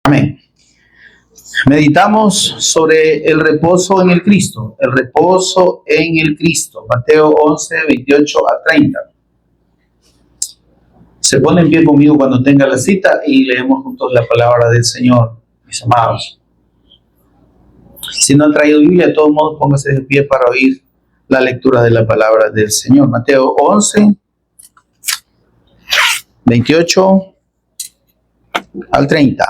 Amén. Meditamos sobre el reposo en el Cristo. El reposo en el Cristo. Mateo 11, 28 a 30. Se pone en pie conmigo cuando tenga la cita y leemos juntos la palabra del Señor, mis amados. Si no han traído Biblia, de todos modos, póngase de pie para oír la lectura de la palabra del Señor. Mateo 11, 28 al 30.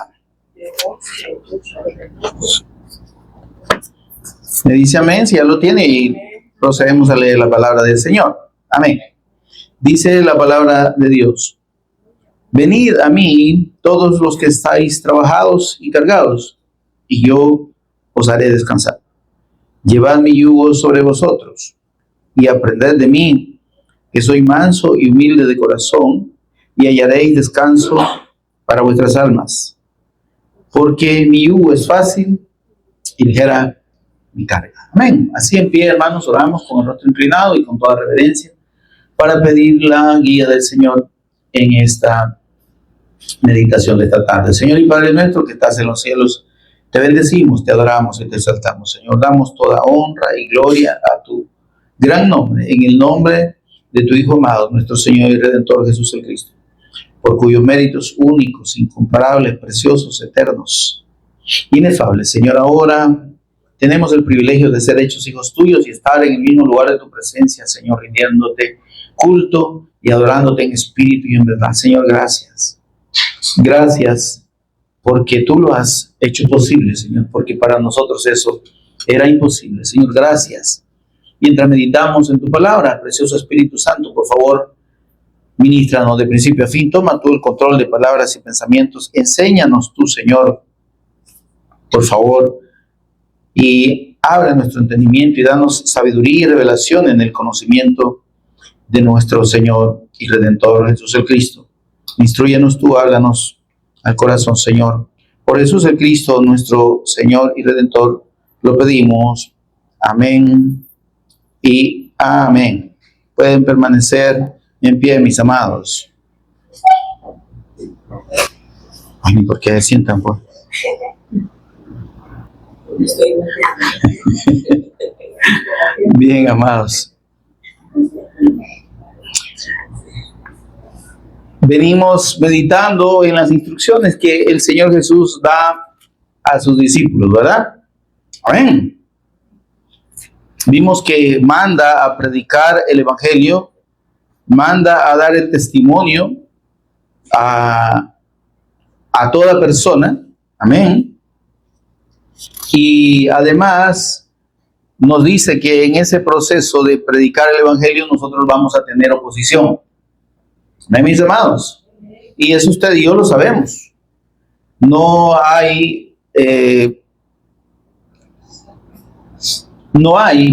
Me dice amén, si ya lo tiene, y procedemos a leer la palabra del Señor. Amén. Dice la palabra de Dios: venid a mí todos los que estáis trabajados y cargados, y yo os haré descansar. Llevad mi yugo sobre vosotros, y aprended de mí, que soy manso y humilde de corazón, y hallaréis descanso para vuestras almas. Porque mi yugo es fácil y ligera mi carga. Amén. Así en pie, hermanos, oramos con el rostro inclinado y con toda reverencia para pedir la guía del Señor en esta meditación de esta tarde. Señor y Padre nuestro que estás en los cielos, te bendecimos, te adoramos y te exaltamos. Señor, damos toda honra y gloria a tu gran nombre, en el nombre de tu Hijo amado, nuestro Señor y Redentor Jesús el Cristo, por cuyos méritos únicos, incomparables, preciosos, eternos, inefables. Señor, ahora tenemos el privilegio de ser hechos hijos tuyos y estar en el mismo lugar de tu presencia, Señor, rindiéndote culto y adorándote en espíritu y en verdad. Señor, gracias. Gracias porque tú lo has hecho posible, Señor, porque para nosotros eso era imposible. Señor, gracias. Mientras meditamos en tu palabra, precioso Espíritu Santo, por favor, ministranos de principio a fin. Toma tú el control de palabras y pensamientos. Enséñanos tú, Señor, por favor, y abre nuestro entendimiento y danos sabiduría y revelación en el conocimiento de nuestro Señor y Redentor Jesús el Cristo. Instrúyenos tú, háblanos al corazón, Señor. Por Jesús el Cristo, nuestro Señor y Redentor, lo pedimos. Amén y amén. Pueden permanecer en pie, mis amados. Ay, ¿por qué se sientan, pues? Bien, amados. Venimos meditando en las instrucciones que el Señor Jesús da a sus discípulos, ¿verdad? Amén. Vimos que manda a predicar el Evangelio, manda a dar el testimonio a toda persona. Amén. Y además nos dice que en ese proceso de predicar el Evangelio nosotros vamos a tener oposición. ¿No, mis amados? Y eso usted y yo lo sabemos. No hay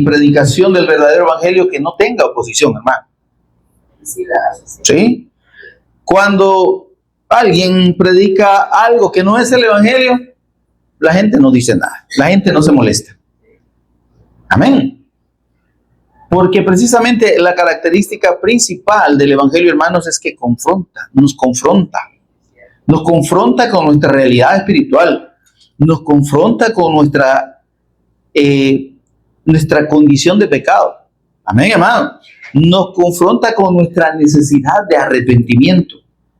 predicación del verdadero Evangelio que no tenga oposición, hermano. ¿Sí? Cuando alguien predica algo que no es el Evangelio, la gente no dice nada, la gente no se molesta. Amén. Porque precisamente la característica principal del Evangelio, hermanos, es que nos confronta con nuestra realidad espiritual, nos confronta con nuestra condición de pecado. Amén, hermano. Nos confronta con nuestra necesidad de arrepentimiento.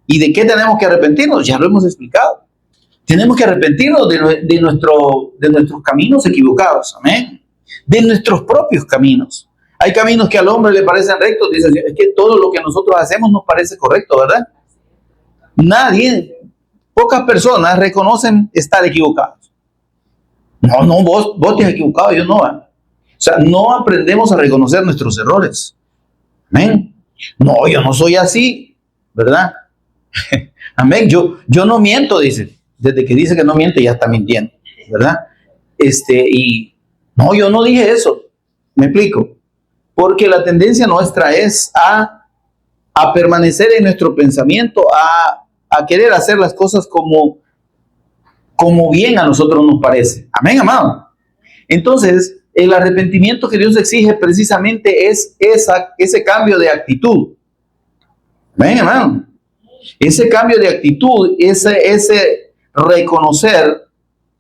¿Y de qué tenemos que arrepentirnos? Ya lo hemos explicado. Tenemos que arrepentirnos de nuestros caminos equivocados. Amén. De nuestros propios caminos. Hay caminos que al hombre le parecen rectos. Dice, es que todo lo que nosotros hacemos nos parece correcto, ¿verdad? Pocas personas reconocen estar equivocados. No, vos te has equivocado, yo no. O sea, no aprendemos a reconocer nuestros errores. Amén. No, yo no soy así, ¿verdad? Amén. Yo no miento, dice. Desde que dice que no miente, ya está mintiendo, ¿verdad? Y no, yo no dije eso. ¿Me explico? Porque la tendencia nuestra es a permanecer en nuestro pensamiento, a querer hacer las cosas como bien a nosotros nos parece. Amén, amado. Entonces, el arrepentimiento que Dios exige precisamente es ese cambio de actitud. Amén, hermano. Ese cambio de actitud, ese reconocer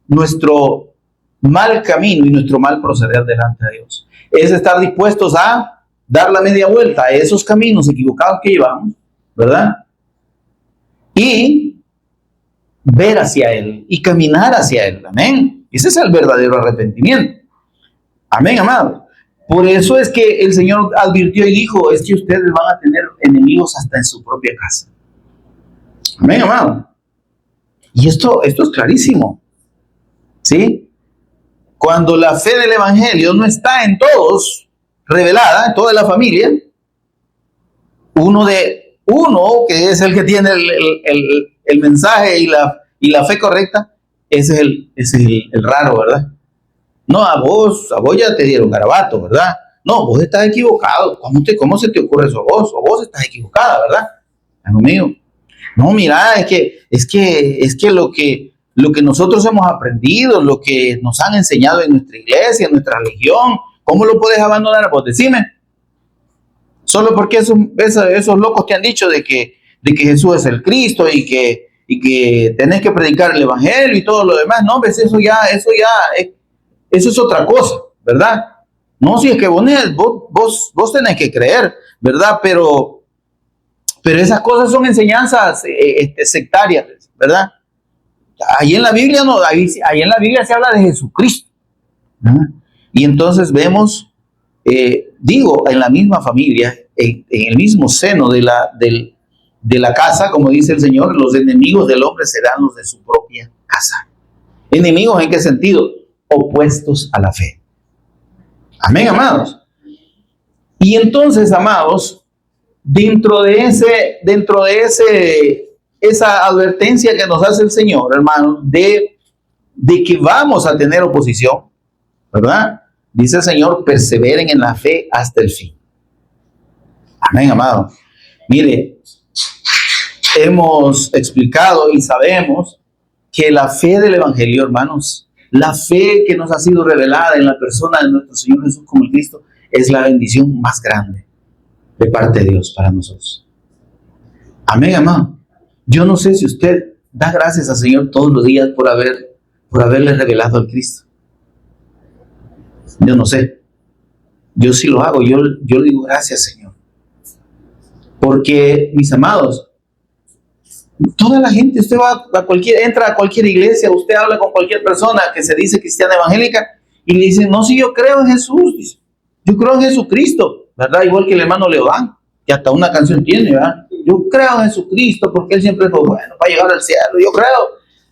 nuestro mal camino y nuestro mal proceder delante de Dios. Es estar dispuestos a dar la media vuelta a esos caminos equivocados que llevamos, ¿verdad? Y ver hacia Él y caminar hacia Él. Amén. Ese es el verdadero arrepentimiento. Amén, amado. Por eso es que el Señor advirtió y dijo, es que ustedes van a tener enemigos hasta en su propia casa. Amén, amado. Y esto es clarísimo. ¿Sí? Cuando la fe del Evangelio no está en todos, revelada en toda la familia, uno que es el que tiene el mensaje y la fe correcta, ese es el raro, ¿verdad? No, a vos ya te dieron garabato, ¿verdad? No, vos estás equivocado. ¿Cómo se te ocurre eso a vos? O vos estás equivocada, ¿verdad? Amigo mío. No, mira, es que lo que nosotros hemos aprendido, lo que nos han enseñado en nuestra iglesia, en nuestra religión, ¿cómo lo puedes abandonar? Pues decime. Solo porque esos locos te han dicho de que Jesús es el Cristo y que tenés que predicar el Evangelio y todo lo demás. No, ves, eso es otra cosa, ¿verdad? No, si es que vos tenés que creer, ¿verdad? Pero esas cosas son enseñanzas sectarias, ¿verdad? Ahí en la Biblia ahí en la Biblia se habla de Jesucristo. Y entonces vemos, en la misma familia, en el mismo seno de la casa, como dice el Señor, los enemigos del hombre serán los de su propia casa. ¿Enemigos en qué sentido? Opuestos a la fe. Amén, amados. Y entonces, amados, dentro de esa advertencia que nos hace el Señor, hermanos, de que vamos a tener oposición, ¿verdad? Dice el Señor, perseveren en la fe hasta el fin. Amén, amado. Mire, hemos explicado y sabemos que la fe del Evangelio, hermanos, la fe que nos ha sido revelada en la persona de nuestro Señor Jesús como el Cristo, es la bendición más grande de parte de Dios para nosotros. Amén, amado. Yo no sé si usted da gracias al Señor todos los días por haberle revelado al Cristo. Yo no sé. Yo sí lo hago. Yo le digo gracias, Señor. Porque, mis amados, toda la gente, usted entra a cualquier iglesia, usted habla con cualquier persona que se dice cristiana evangélica y le dice, no, si yo creo en Jesús, dice, yo creo en Jesucristo, ¿verdad? Igual que el hermano Leodán, que hasta una canción tiene, ¿verdad? Yo creo en Jesucristo porque Él siempre fue bueno para llegar al cielo, yo creo.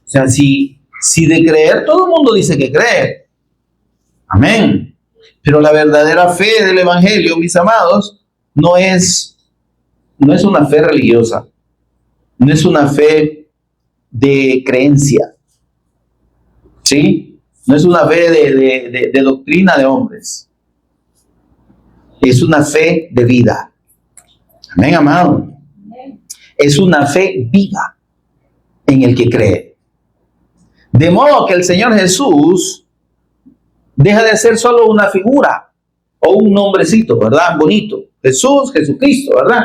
O sea, si de creer, todo el mundo dice que cree. Amén. Pero la verdadera fe del Evangelio, mis amados, no es una fe religiosa. No es una fe de creencia, ¿sí? No es una fe de doctrina de hombres. Es una fe de vida. Amén, amado. Es una fe viva en el que cree. De modo que el Señor Jesús deja de ser solo una figura o un nombrecito, ¿verdad? Bonito. Jesús, Jesucristo, ¿verdad?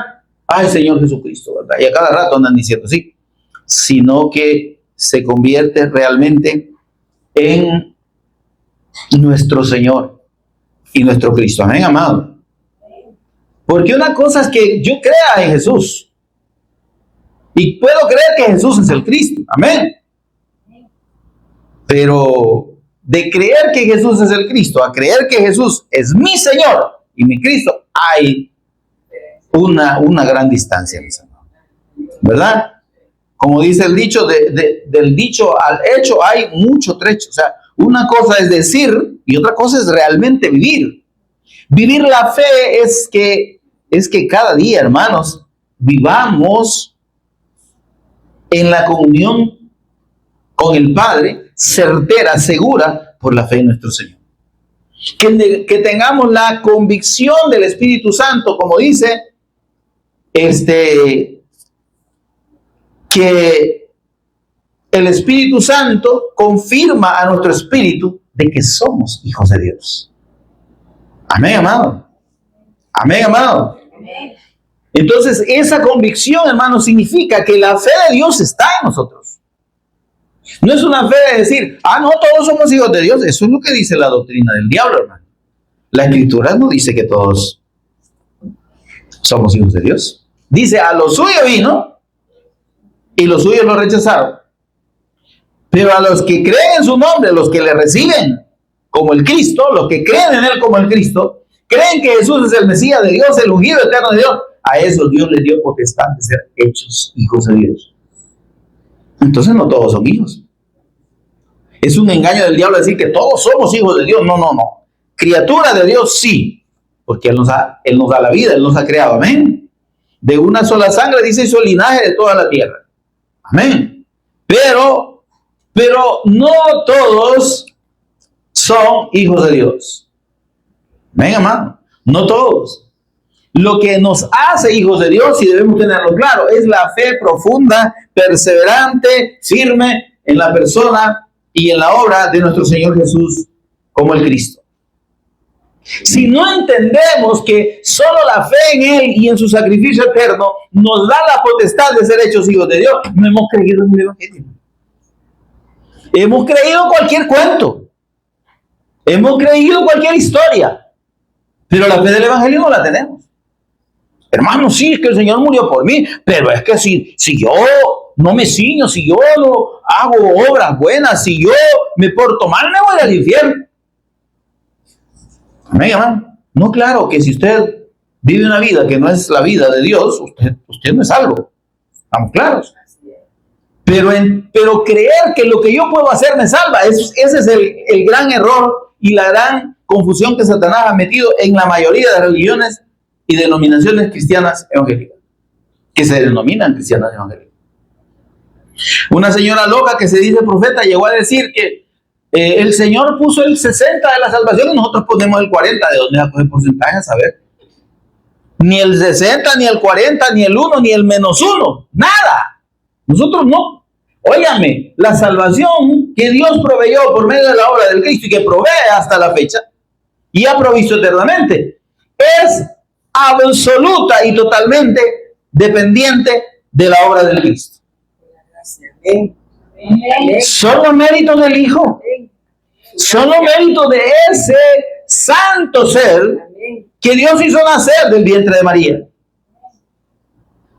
Ay, Señor Jesucristo, ¿verdad? Y a cada rato andan diciendo así. Sino que se convierte realmente en nuestro Señor y nuestro Cristo. Amén, amado. Porque una cosa es que yo crea en Jesús. Y puedo creer que Jesús es el Cristo. Amén. Pero de creer que Jesús es el Cristo a creer que Jesús es mi Señor y mi Cristo, hay una gran distancia, mis hermanos. ¿Verdad? Como dice el dicho, del dicho al hecho hay mucho trecho. O sea, una cosa es decir y otra cosa es realmente vivir. Vivir la fe es que cada día, hermanos, vivamos en la comunión con el Padre, certera, segura, por la fe en nuestro Señor. Que tengamos la convicción del Espíritu Santo, como dice, que el Espíritu Santo confirma a nuestro espíritu de que somos hijos de Dios. Amén, amado. Amén, amado. Entonces, esa convicción, hermano, significa que la fe de Dios está en nosotros. No es una fe de decir, no, todos somos hijos de Dios. Eso es lo que dice la doctrina del diablo, hermano. La Escritura no dice que todos somos hijos de Dios. Dice, a lo suyo vino y los suyos lo rechazaron. Pero a los que creen en su nombre, los que le reciben como el Cristo, los que creen en él como el Cristo, creen que Jesús es el Mesías de Dios, el ungido eterno de Dios, a esos Dios les dio potestad de ser hechos hijos de Dios. Entonces no todos son hijos. Es un engaño del diablo decir que todos somos hijos de Dios. No. Criatura de Dios sí, porque Él nos da la vida, Él nos ha creado. Amén. De una sola sangre, dice, hizo el linaje de toda la tierra. Amén. Pero no todos son hijos de Dios. Amén, hermano. No todos. Lo que nos hace hijos de Dios, y debemos tenerlo claro, es la fe profunda, perseverante, firme en la persona y en la obra de nuestro Señor Jesús como el Cristo. Si no entendemos que solo la fe en Él y en su sacrificio eterno nos da la potestad de ser hechos hijos de Dios, no hemos creído en el Evangelio. Hemos creído en cualquier cuento. Hemos creído en cualquier historia. Pero la fe del Evangelio no la tenemos. Hermano, sí, es que el Señor murió por mí, pero es que si yo no me ciño, si yo no hago obras buenas, si yo me porto mal, me voy al infierno. Amén, hermano. No, claro, que si usted vive una vida que no es la vida de Dios, usted no es salvo. Estamos claros. Pero creer que lo que yo puedo hacer me salva, ese es el gran error y la gran confusión que Satanás ha metido en la mayoría de religiones y denominaciones cristianas evangélicas, que se denominan cristianas evangélicas. Una señora loca que se dice profeta llegó a decir que el Señor puso el 60 de la salvación y nosotros ponemos el 40. ¿De dónde va a coger porcentajes? A ver. Ni el 60, ni el 40, ni el 1, ni el -1. Nada. Nosotros no. Óyame, la salvación que Dios proveyó por medio de la obra del Cristo y que provee hasta la fecha y ha provisto eternamente es absoluta y totalmente dependiente de la obra del Cristo. Son los méritos del Hijo. Son los méritos de ese santo ser que Dios hizo nacer del vientre de María.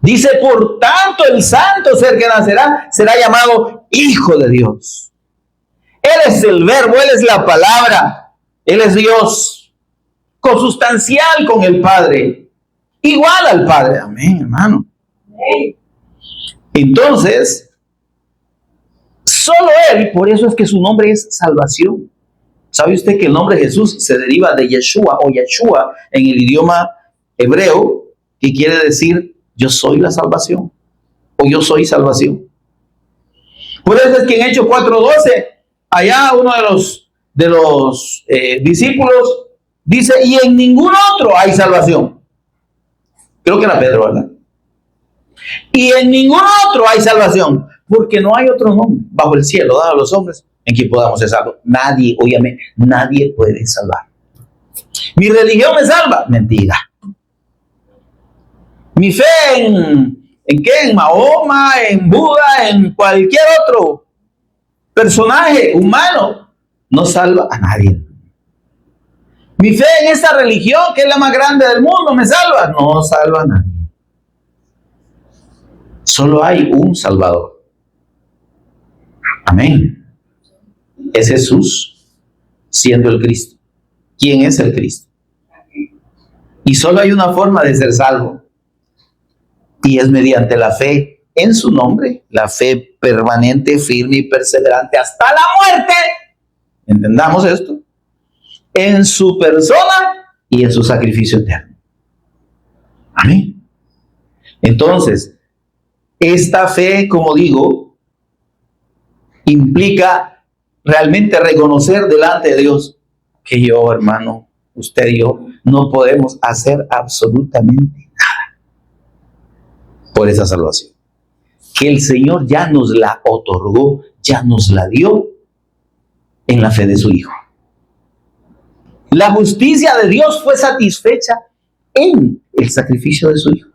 Dice, por tanto, el santo ser que nacerá será llamado Hijo de Dios. Él es el verbo, Él es la palabra, Él es Dios, consustancial con el Padre, igual al Padre. Amén, hermano. Entonces, solo Él, por eso es que su nombre es salvación. ¿Sabe usted que el nombre de Jesús se deriva de Yeshua o Yeshua en el idioma hebreo, que quiere decir yo soy la salvación o yo soy salvación? Por eso es que en Hechos 4:12, allá uno de los discípulos dice, y en ningún otro hay salvación. Creo que era Pedro, ¿verdad? Y en ningún otro hay salvación, porque no hay otro nombre bajo el cielo dado a los hombres en que podamos ser salvos. Nadie, óyame, nadie puede salvar. Mi religión me salva. Mentira. Mi fe ¿en qué? En Mahoma, en Buda, en cualquier otro personaje humano, no salva a nadie. Mi fe en esta religión, que es la más grande del mundo, me salva. No salva a nadie. Solo hay un Salvador. Amén. Es Jesús, siendo el Cristo. ¿Quién es el Cristo? Y solo hay una forma de ser salvo. Y es mediante la fe en su nombre, la fe permanente, firme y perseverante hasta la muerte. ¿Entendamos esto? En su persona y en su sacrificio eterno. Amén. Entonces, esta fe, como digo, implica realmente reconocer delante de Dios que yo, hermano, usted y yo, no podemos hacer absolutamente nada por esa salvación. Que el Señor ya nos la otorgó, ya nos la dio en la fe de su Hijo. La justicia de Dios fue satisfecha en el sacrificio de su Hijo.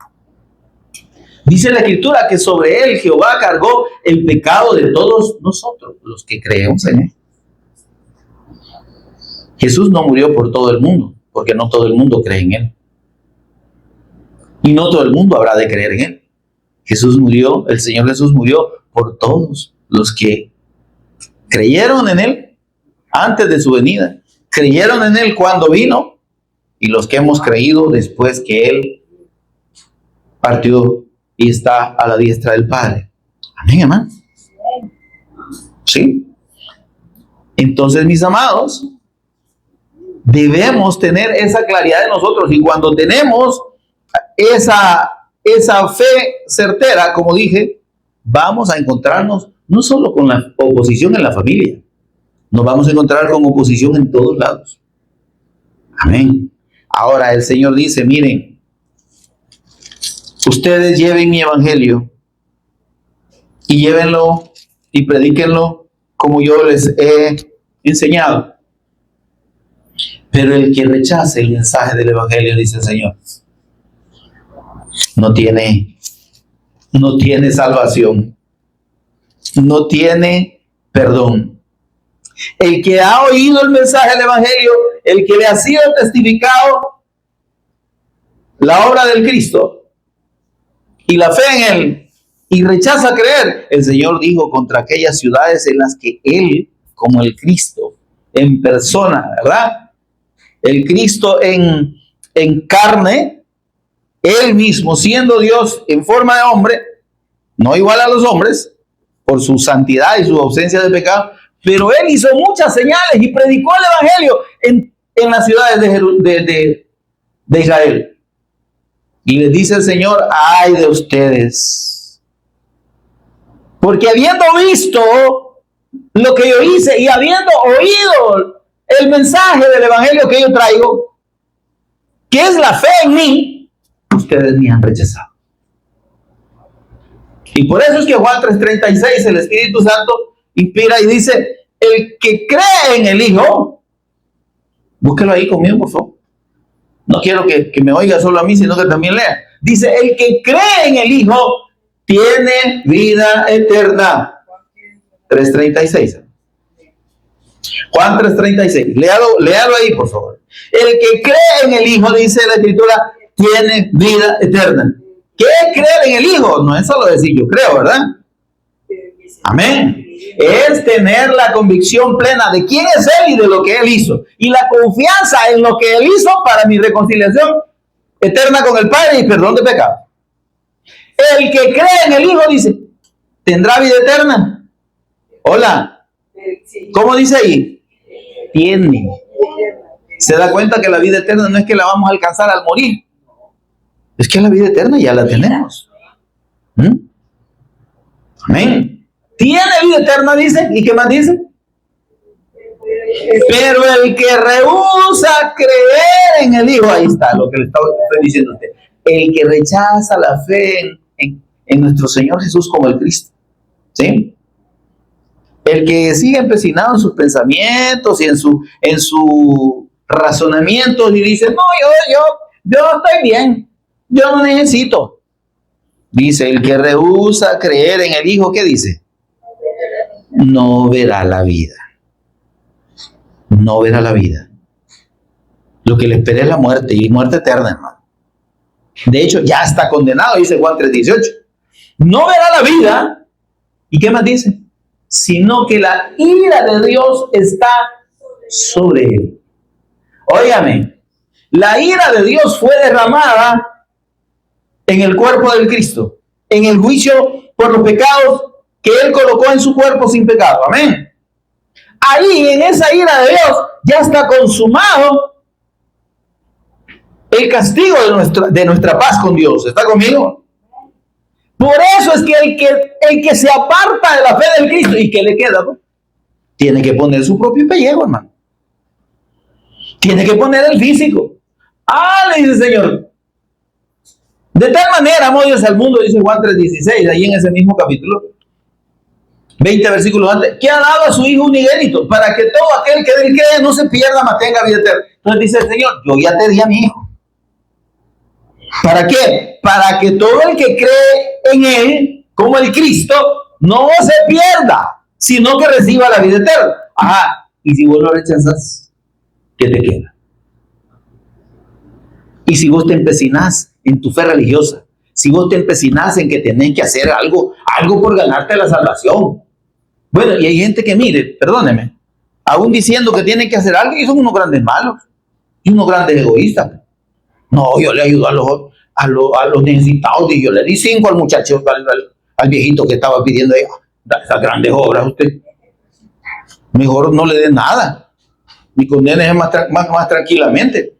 Dice la Escritura que sobre él Jehová cargó el pecado de todos nosotros, los que creemos en él. Jesús no murió por todo el mundo, porque no todo el mundo cree en él. Y no todo el mundo habrá de creer en él. Jesús murió, el Señor Jesús murió por todos los que creyeron en él antes de su venida, creyeron en él cuando vino, y los que hemos creído después que él partió y está a la diestra del Padre. Amén, hermano. ¿Sí? Entonces, mis amados, debemos tener esa claridad de nosotros, y cuando tenemos esa fe certera, como dije, vamos a encontrarnos no solo con la oposición en la familia, nos vamos a encontrar con oposición en todos lados. Amén. Ahora el Señor dice, miren, ustedes lleven mi evangelio y llévenlo y predíquenlo como yo les he enseñado. Pero el que rechace el mensaje del evangelio, dice el Señor, no tiene salvación, no tiene perdón. El que ha oído el mensaje del evangelio, el que le ha sido testificado la obra del Cristo y la fe en él, y rechaza creer, el Señor dijo contra aquellas ciudades en las que él, como el Cristo en persona, ¿verdad? El Cristo en carne, él mismo siendo Dios en forma de hombre, no igual a los hombres, por su santidad y su ausencia de pecado, pero él hizo muchas señales y predicó el evangelio en las ciudades de Israel. Y les dice el Señor, ay de ustedes, porque habiendo visto lo que yo hice y habiendo oído el mensaje del evangelio que yo traigo, que es la fe en mí, ustedes me han rechazado. Y por eso es que Juan 3:36, el Espíritu Santo inspira y dice, el que cree en el Hijo, búsquelo ahí conmigo, por favor. No quiero que me oiga solo a mí, sino que también lea. Dice, el que cree en el Hijo tiene vida eterna. 3:36. Juan 3:36. Léalo ahí, por favor. El que cree en el Hijo, dice la Escritura, tiene vida eterna. ¿Qué es creer en el Hijo? No es solo decir yo creo, ¿verdad? Amén. Es tener la convicción plena de quién es Él y de lo que Él hizo. Y la confianza en lo que Él hizo para mi reconciliación eterna con el Padre y perdón de pecado. El que cree en el Hijo, dice, tendrá vida eterna. Hola. ¿Cómo dice ahí? Tiene. ¿Se da cuenta que la vida eterna no es que la vamos a alcanzar al morir? Es que la vida eterna ya la tenemos. Amén. Tiene vida eterna, dice. ¿Y qué más dice? Pero el que rehúsa creer en el Hijo, ahí está lo que le estoy diciendo a usted. El que rechaza la fe en nuestro Señor Jesús como el Cristo. ¿Sí? El que sigue empecinado en sus pensamientos y en su razonamiento y dice, no, yo estoy bien. Yo no necesito. Dice, el que rehúsa creer en el Hijo, ¿qué dice? No verá la vida. No verá la vida. Lo que le espera es la muerte, y muerte eterna, hermano. De hecho, ya está condenado, dice Juan 3:18. No verá la vida. ¿Y qué más dice? Sino que la ira de Dios está sobre él. Óigame, la ira de Dios fue derramada en el cuerpo del Cristo, en el juicio por los pecados que Él colocó en su cuerpo sin pecado. Amén. Ahí, en esa ira de Dios, ya está consumado el castigo de nuestra paz con Dios. ¿Está conmigo? Por eso es que el que se aparta de la fe del Cristo, ¿y qué le queda? ¿No? Tiene que poner su propio pellejo, hermano. Tiene que poner el físico. Le dice el Señor. De tal manera amó Dios al mundo, dice Juan 3:16, ahí en ese mismo capítulo, 20 versículos antes, que ha dado a su Hijo unigénito, para que todo aquel que de él cree no se pierda, mas tenga vida eterna. Entonces dice el Señor, yo ya te di a mi Hijo. ¿Para qué? Para que todo el que cree en Él, como el Cristo, no se pierda, sino que reciba la vida eterna. Ajá, y si vos lo rechazas, ¿qué te queda? Y si vos te empecinás en tu fe religiosa, si vos te empecinás en que tenés que hacer algo por ganarte la salvación. Bueno, y hay gente que, mire, perdóneme, aún diciendo que tienen que hacer algo, y son unos grandes malos, y unos grandes egoístas. No, yo le ayudo a los necesitados, y yo le di 5 al muchacho, al viejito que estaba pidiendo ahí, esas grandes obras usted. Mejor no le dé nada, ni condene más tranquilamente.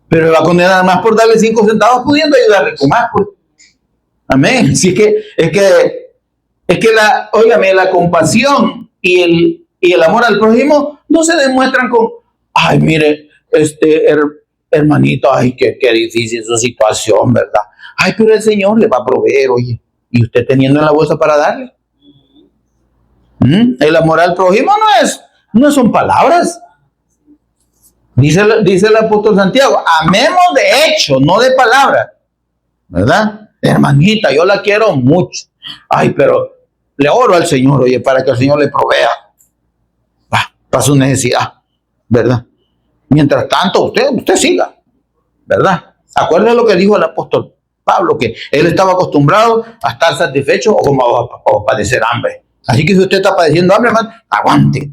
Pero va a condenar más por darle 5 centavos pudiendo ayudarle con más, pues. Amén. Así que la compasión y el amor al prójimo no se demuestran con, ay, mire, hermanito, ay, qué difícil su situación, ¿verdad? Ay, pero el Señor le va a proveer, oye, y usted teniendo en la bolsa para darle. El amor al prójimo no son palabras. Dice el apóstol Santiago, amemos de hecho, no de palabra, ¿verdad? Hermanita, yo la quiero mucho. Ay, pero le oro al Señor, oye, para que el Señor le provea para su necesidad, ¿verdad? Mientras tanto, usted siga, ¿verdad? Acuérdense lo que dijo el apóstol Pablo, que él estaba acostumbrado a estar satisfecho o como a padecer hambre. Así que si usted está padeciendo hambre, hermano, aguante.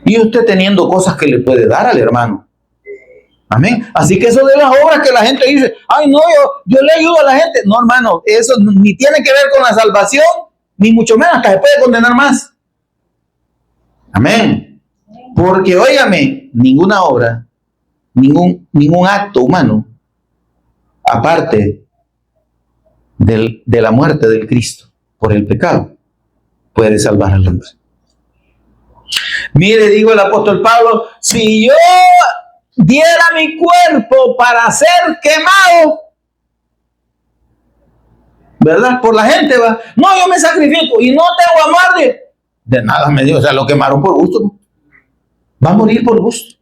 Y usted teniendo cosas que le puede dar al hermano. Amén. Así que eso de las obras que la gente dice, ay, no, yo le ayudo a la gente. No, hermano, eso ni tiene que ver con la salvación, ni mucho menos, hasta se puede condenar más. Amén. Porque, óigame, ninguna obra, ningún acto humano, aparte de la muerte del Cristo por el pecado, puede salvar al hombre. Mire, digo el apóstol Pablo, si yo diera mi cuerpo para ser quemado, ¿verdad? Por la gente, va. No, yo me sacrifico y no tengo amor de nada me dio. O sea, lo quemaron por gusto. Va a morir por gusto.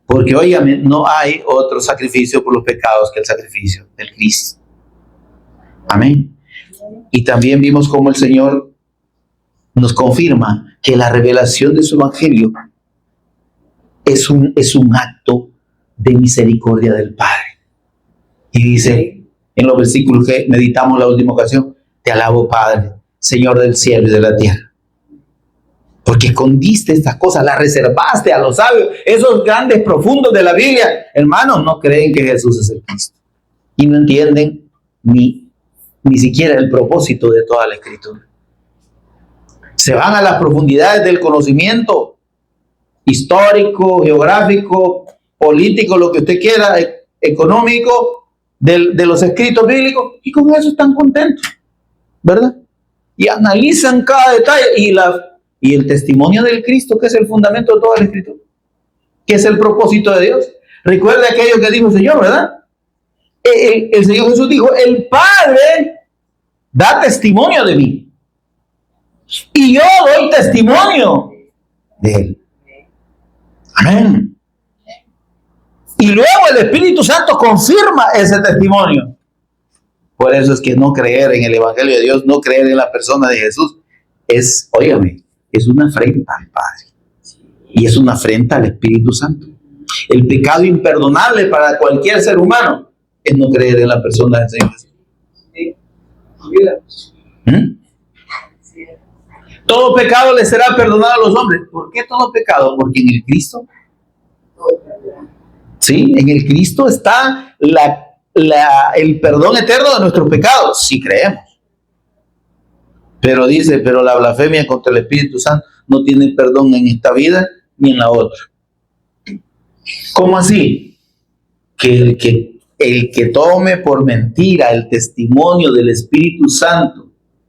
Porque, óigame, no hay otro sacrificio por los pecados que el sacrificio del Cristo. Amén. Y también vimos cómo el Señor nos confirma que la revelación de su evangelio es un acto de misericordia del Padre. Y dice en los versículos que meditamos la última ocasión, te alabo, Padre, Señor del cielo y de la tierra, porque escondiste estas cosas, las reservaste a los sabios, esos grandes profundos de la Biblia. Hermanos, no creen que Jesús es el Cristo y no entienden ni siquiera el propósito de toda la Escritura. Se van a las profundidades del conocimiento histórico, geográfico, político, lo que usted quiera, económico, de los escritos bíblicos, y con eso están contentos, ¿verdad? Y analizan cada detalle y el testimonio del Cristo, que es el fundamento de toda la Escritura, que es el propósito de Dios. Recuerda aquello que dijo el Señor, ¿verdad? El Señor Jesús dijo, el Padre da testimonio de mí. Y yo doy testimonio de Él. Amén. Y luego el Espíritu Santo confirma ese testimonio. Por eso es que no creer en el Evangelio de Dios, no creer en la persona de Jesús, óigame, es una afrenta al Padre. Y es una afrenta al Espíritu Santo. El pecado imperdonable para cualquier ser humano es no creer en la persona del Señor Jesús. Todo pecado le será perdonado a los hombres. ¿Por qué todo pecado? Porque en el Cristo, sí, en el Cristo está el perdón eterno de nuestros pecados, si creemos. Pero dice, pero la blasfemia contra el Espíritu Santo no tiene perdón en esta vida ni en la otra. ¿Cómo así? Que el que tome por mentira el testimonio del Espíritu Santo,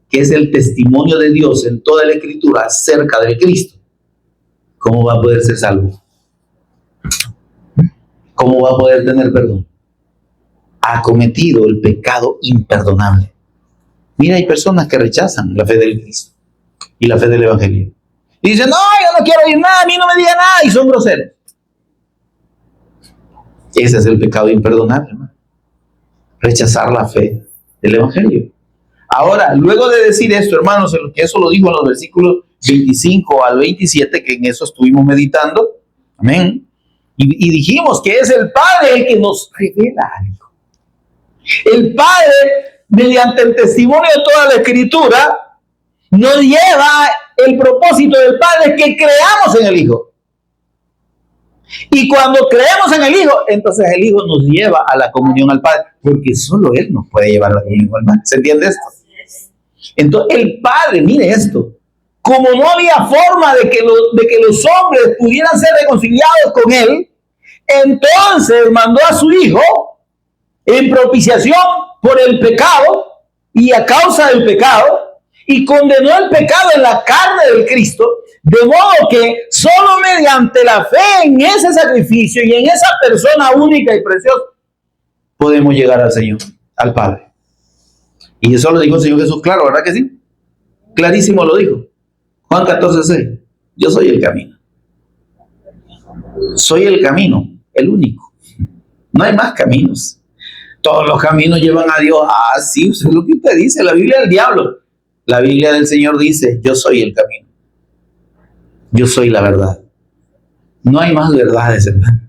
que es el testimonio de Dios en toda la Escritura acerca del Cristo, ¿cómo va a poder ser salvo? ¿Cómo va a poder tener perdón? Ha cometido el pecado imperdonable. Mira, hay personas que rechazan la fe del Cristo y la fe del Evangelio. Y dicen, no, yo no quiero oír nada, a mí no me diga nada, y son groseros. Ese es el pecado imperdonable, hermano. Rechazar la fe del Evangelio. Ahora, luego de decir esto, hermanos, que eso lo dijo en los versículos 25 al 27, que en eso estuvimos meditando, amén, y dijimos que es el Padre el que nos revela algo. El Padre, mediante el testimonio de toda la Escritura, nos lleva el propósito del Padre que creamos en el Hijo. Y cuando creemos en el Hijo, entonces el Hijo nos lleva a la comunión al Padre, porque solo Él nos puede llevar a la comunión al Padre. ¿Se entiende esto? Entonces el Padre, mire esto, como no había forma de que los hombres pudieran ser reconciliados con Él, entonces mandó a su Hijo en propiciación por el pecado y a causa del pecado, y condenó el pecado en la carne del Cristo, de modo que solo mediante la fe en ese sacrificio y en esa persona única y preciosa podemos llegar al Señor, al Padre. Y eso lo dijo el Señor Jesús, claro, ¿verdad que sí? Clarísimo lo dijo. Juan 14:6. Yo soy el camino. Soy el camino, el único. No hay más caminos. Todos los caminos llevan a Dios. Ah, sí, eso es lo que usted dice. La Biblia del diablo. La Biblia del Señor dice, yo soy el camino. Yo soy la verdad. No hay más verdades, hermano.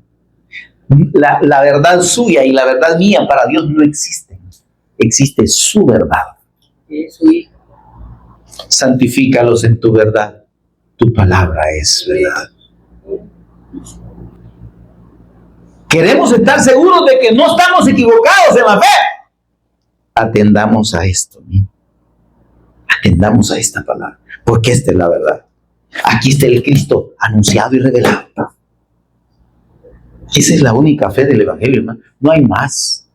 La verdad suya y la verdad mía para Dios no existen. Existe su verdad. Santifícalos en tu verdad. Tu palabra es verdad. Queremos estar seguros de que no estamos equivocados en la fe. Atendamos a esto. Atendamos a esta palabra. Porque esta es la verdad. Aquí está el Cristo anunciado y revelado. Esa es la única fe del Evangelio, hermano. No hay más.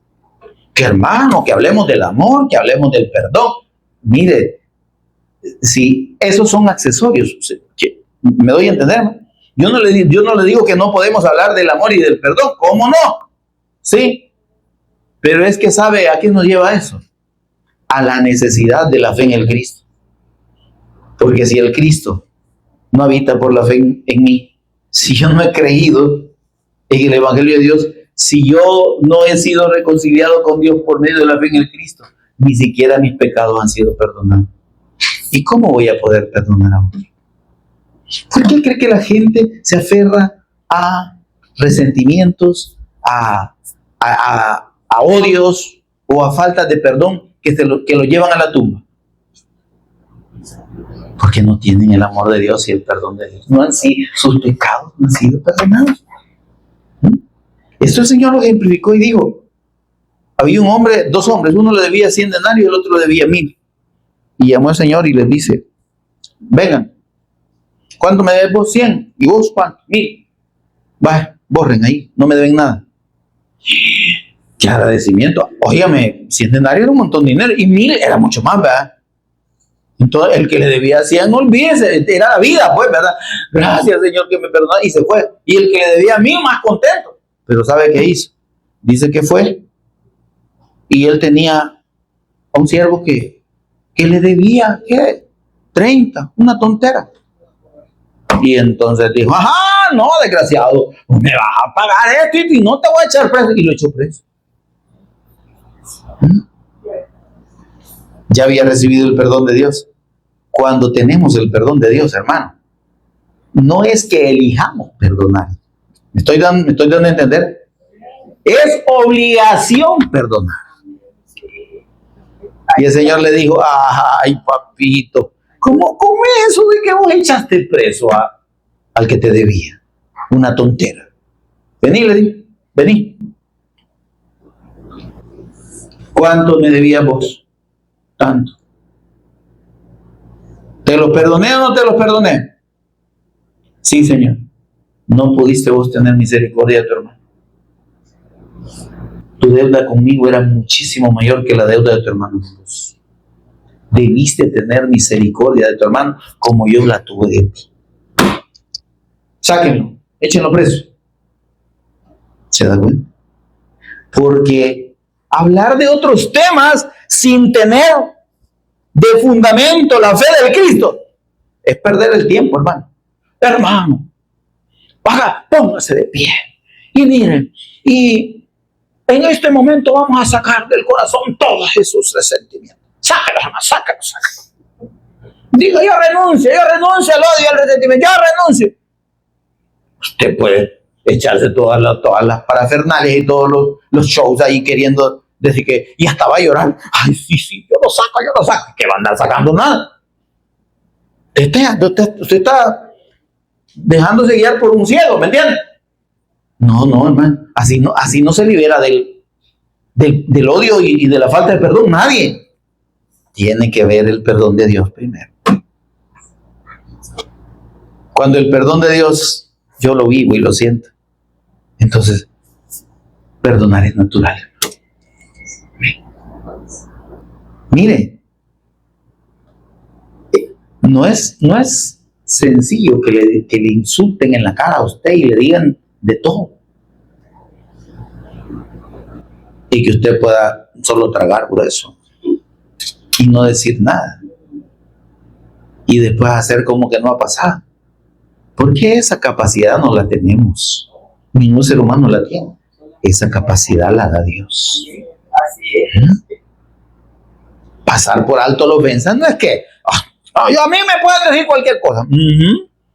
Que hermano, que hablemos del amor, que hablemos del perdón. Mire, si esos son accesorios, ¿me doy a entender? ¿No? Yo no le digo que no podemos hablar del amor y del perdón. ¿Cómo no? Sí. Pero es que ¿sabe a qué nos lleva eso? A la necesidad de la fe en el Cristo. Porque si el Cristo no habita por la fe en mí, si yo no he creído en el Evangelio de Dios, si yo no he sido reconciliado con Dios por medio de la fe en el Cristo, ni siquiera mis pecados han sido perdonados. ¿Y cómo voy a poder perdonar a otros? ¿Por qué cree que la gente se aferra a resentimientos, a odios o a faltas de perdón que lo llevan a la tumba? Porque no tienen el amor de Dios y el perdón de Dios. Sus pecados no han sido perdonados. Esto el Señor lo ejemplificó y dijo, había dos hombres, uno le debía 100 denarios y el otro le debía 1000. Y llamó al Señor y les dice, vengan, ¿cuánto me debes vos? 100. ¿Y vos cuánto? 1000. Va, borren ahí, no me deben nada. ¡Qué agradecimiento! Óigame, 100 denarios era un montón de dinero y 1000 era mucho más, ¿verdad? Entonces, el que le debía 100, no olvídese, era la vida, pues, ¿verdad? Gracias, Señor, que me perdonó, y se fue. Y el que le debía 1000, más contento. Pero ¿sabe qué hizo? Dice que fue. Y él tenía a un siervo que le debía, ¿qué? 30, una tontera. Y entonces dijo, ajá, no, desgraciado, me vas a pagar esto y no te voy a echar preso. Y lo echó preso. Ya había recibido el perdón de Dios. Cuando tenemos el perdón de Dios, hermano, no es que elijamos perdonar. ¿Me estoy dando a entender? Es obligación perdonar. Y el Señor le dijo, ay, papito, ¿cómo es eso de que vos echaste preso al que te debía? Una tontera. Vení, le dijo, vení. ¿Cuánto me debías vos? Tanto. ¿Te los perdoné o no te los perdoné? Sí, Señor. No pudiste vos tener misericordia de tu hermano. Tu deuda conmigo era muchísimo mayor que la deuda de tu hermano con vos. Debiste tener misericordia de tu hermano como yo la tuve de ti. Sáquenlo, échenlo preso. ¿Se da cuenta? Porque hablar de otros temas sin tener de fundamento la fe del Cristo es perder el tiempo, hermano. Hermano, póngase de pie Y miren, y en este momento vamos a sacar del corazón todos esos resentimientos. Sácalos, hermano, sácalos. Diga, yo renuncio al odio, al resentimiento, yo renuncio. Usted puede echarse todas las parafernales y todos los shows ahí queriendo decir que, y hasta va a llorar. Ay, sí, yo lo saco. ¿Qué va a andar sacando nada? Usted está dejándose guiar por un ciego, ¿me entiende? No, hermano, así no se libera del odio y de la falta de perdón nadie. Tiene que ver el perdón de Dios primero. Cuando el perdón de Dios yo lo vivo y lo siento, entonces perdonar es natural. Mire, no es sencillo que le insulten en la cara a usted y le digan de todo. Y que usted pueda solo tragar por eso y no decir nada. Y después hacer como que no ha pasado. Porque esa capacidad no la tenemos. Ningún ser humano la tiene. Esa capacidad la da Dios. Pasar por alto la ofensa no es que a mí me pueden decir cualquier cosa.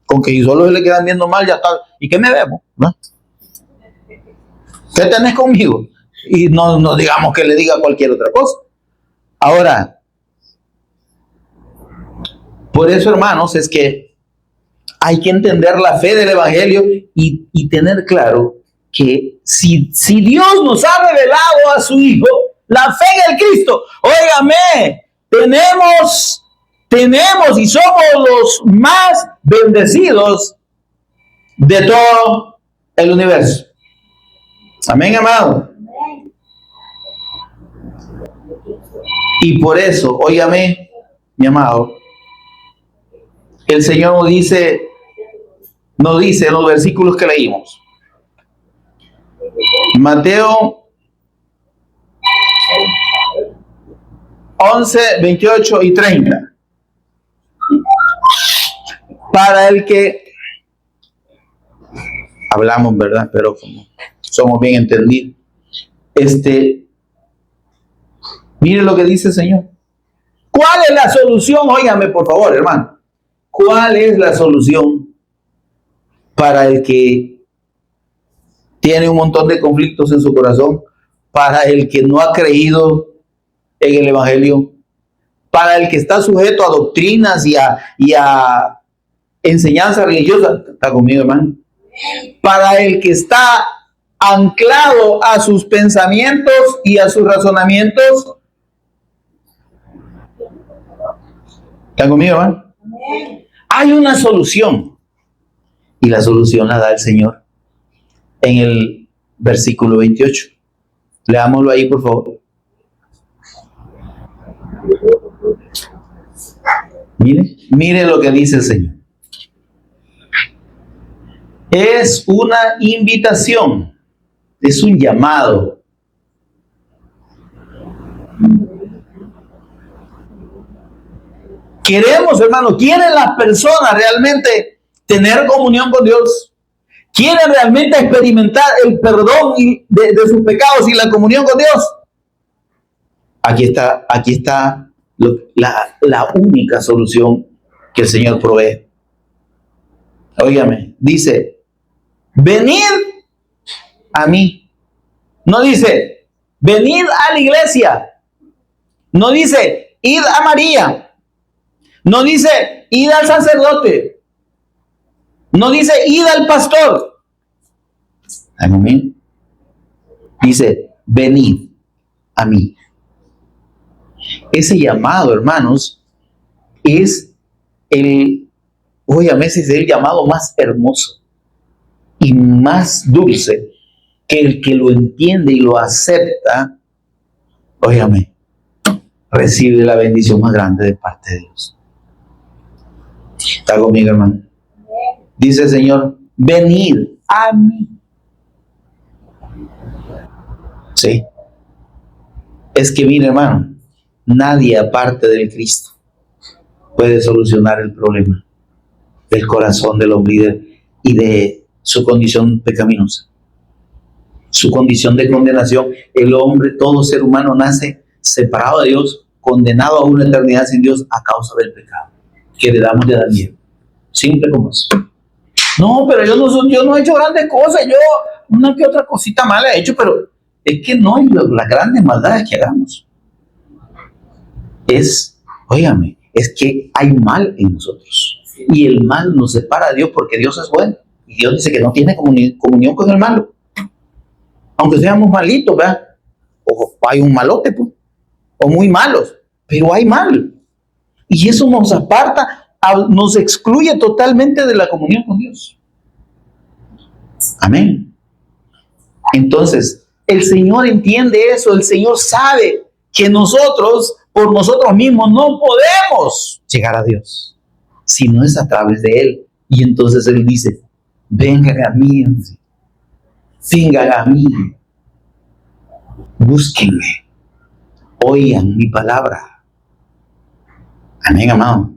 Con que solo se le quedan viendo mal, ya está. ¿Y qué me debo? ¿No? ¿Qué tenés conmigo? Y no digamos que le diga cualquier otra cosa. Ahora, por eso, hermanos, es que hay que entender la fe del Evangelio y tener claro que si Dios nos ha revelado a su Hijo, la fe en el Cristo, óigame, tenemos y somos los más bendecidos de todo el universo. Amén, amado. Y por eso, óigame, mi amado, el Señor nos dice en los versículos que leímos. Mateo 11, 28 y 30. Para el que hablamos, ¿verdad? Pero como somos bien entendidos. Mire lo que dice el Señor. ¿Cuál es la solución? Óigame, por favor, hermano. ¿Cuál es la solución para el que tiene un montón de conflictos en su corazón? Para el que no ha creído en el Evangelio, para el que está sujeto a doctrinas y a enseñanza religiosa. ¿Está conmigo, hermano? Para el que está anclado a sus pensamientos y a sus razonamientos. ¿Está conmigo, hermano? Hay una solución, y la solución la da el Señor en el versículo 28. Leámoslo ahí, por favor. Mire lo que dice el Señor. Es una invitación, es un llamado. Queremos, hermano, ¿quieren las personas realmente tener comunión con Dios? ¿Quieren realmente experimentar el perdón de sus pecados y la comunión con Dios? Aquí está la única solución que el Señor provee. Óigame, dice, venid a mí. No dice, venid a la iglesia. No dice, id a María. No dice, id al sacerdote. No dice, id al pastor. Amén. Dice, venid a mí. Ese llamado, hermanos, es el llamado más hermoso y más dulce, que el que lo entiende y lo acepta, óigame, recibe la bendición más grande de parte de Dios. ¿Está conmigo, hermano? Dice el Señor, venid a mí. Sí. Es que, mire, hermano, nadie aparte del Cristo puede solucionar el problema del corazón del hombre y de su condición pecaminosa. su condición de condenación. El hombre, todo ser humano, nace separado de Dios, condenado a una eternidad sin Dios a causa del pecado que heredamos de Adán. Simple como eso. No, pero yo no he hecho grandes cosas, yo una que otra cosita mala he hecho, pero es que no es las grandes maldades que hagamos. Óigame, es que hay mal en nosotros. Y el mal nos separa de Dios porque Dios es bueno. Y Dios dice que no tiene comunión con el malo. Aunque seamos malitos, ¿verdad? O hay un malote, pues. O muy malos. Pero hay mal. Y eso nos aparta, nos excluye totalmente de la comunión con Dios. Amén. Entonces, el Señor entiende eso. El Señor sabe que nosotros, por nosotros mismos, no podemos llegar a Dios, si no es a través de Él. Y entonces Él dice, vengan a mí, vengan a mí, búsquenme, oigan mi palabra. Amén, amado.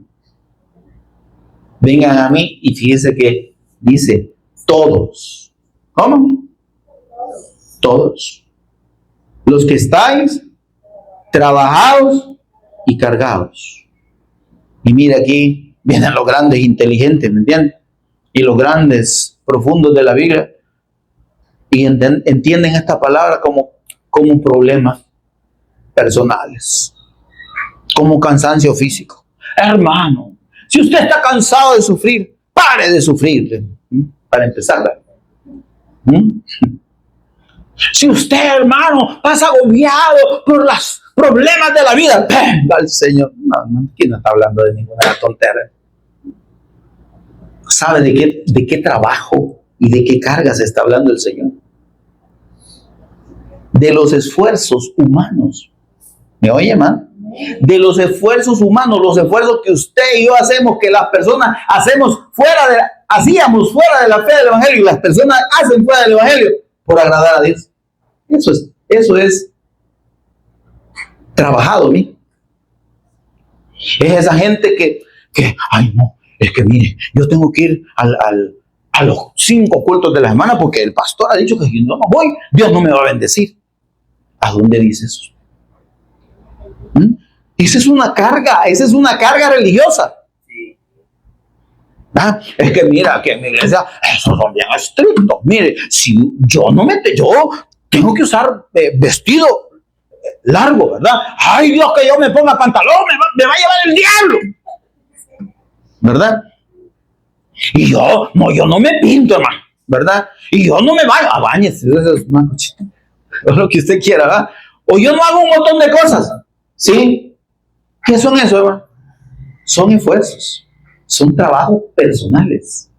Vengan a mí, y fíjese que dice todos. ¿Cómo? Todos. Los que estáis trabajados y cargados. Y mira, aquí vienen los grandes inteligentes, ¿me entiendes? Y los grandes profundos de la Biblia. Y entienden esta palabra como problemas personales, como cansancio físico. Hermano, si usted está cansado de sufrir, pare de sufrir. Para empezar. Si usted, hermano, pasa agobiado por los problemas de la vida, venga al Señor. No, aquí no está hablando de ninguna tontera. ¿Sabe de qué trabajo y de qué carga se está hablando el Señor? De los esfuerzos humanos. ¿Me oye, hermano? De los esfuerzos humanos, los esfuerzos que usted y yo hacemos, que las personas hacíamos fuera de la fe del Evangelio, y las personas hacen fuera del Evangelio por agradar a Dios. Eso es trabajado, ¿sí? Es esa gente que, ay no, es que mire, yo tengo que ir a los 5 cultos de la semana porque el pastor ha dicho que si no voy, Dios no me va a bendecir. ¿A dónde dice eso? Esa es una carga religiosa. Es que mira, que en mi iglesia esos son bien estrictos. Mire, si yo tengo que usar vestido largo, ¿verdad? Ay, Dios, que yo me ponga pantalón, me va a llevar el diablo, ¿verdad? Y yo no me pinto, hermano, ¿verdad? Y yo no me baño, bañese, es lo que usted quiera, ¿verdad? O yo no hago un montón de cosas, ¿sí? ¿Qué son eso, hermano? Son esfuerzos, son trabajos personales,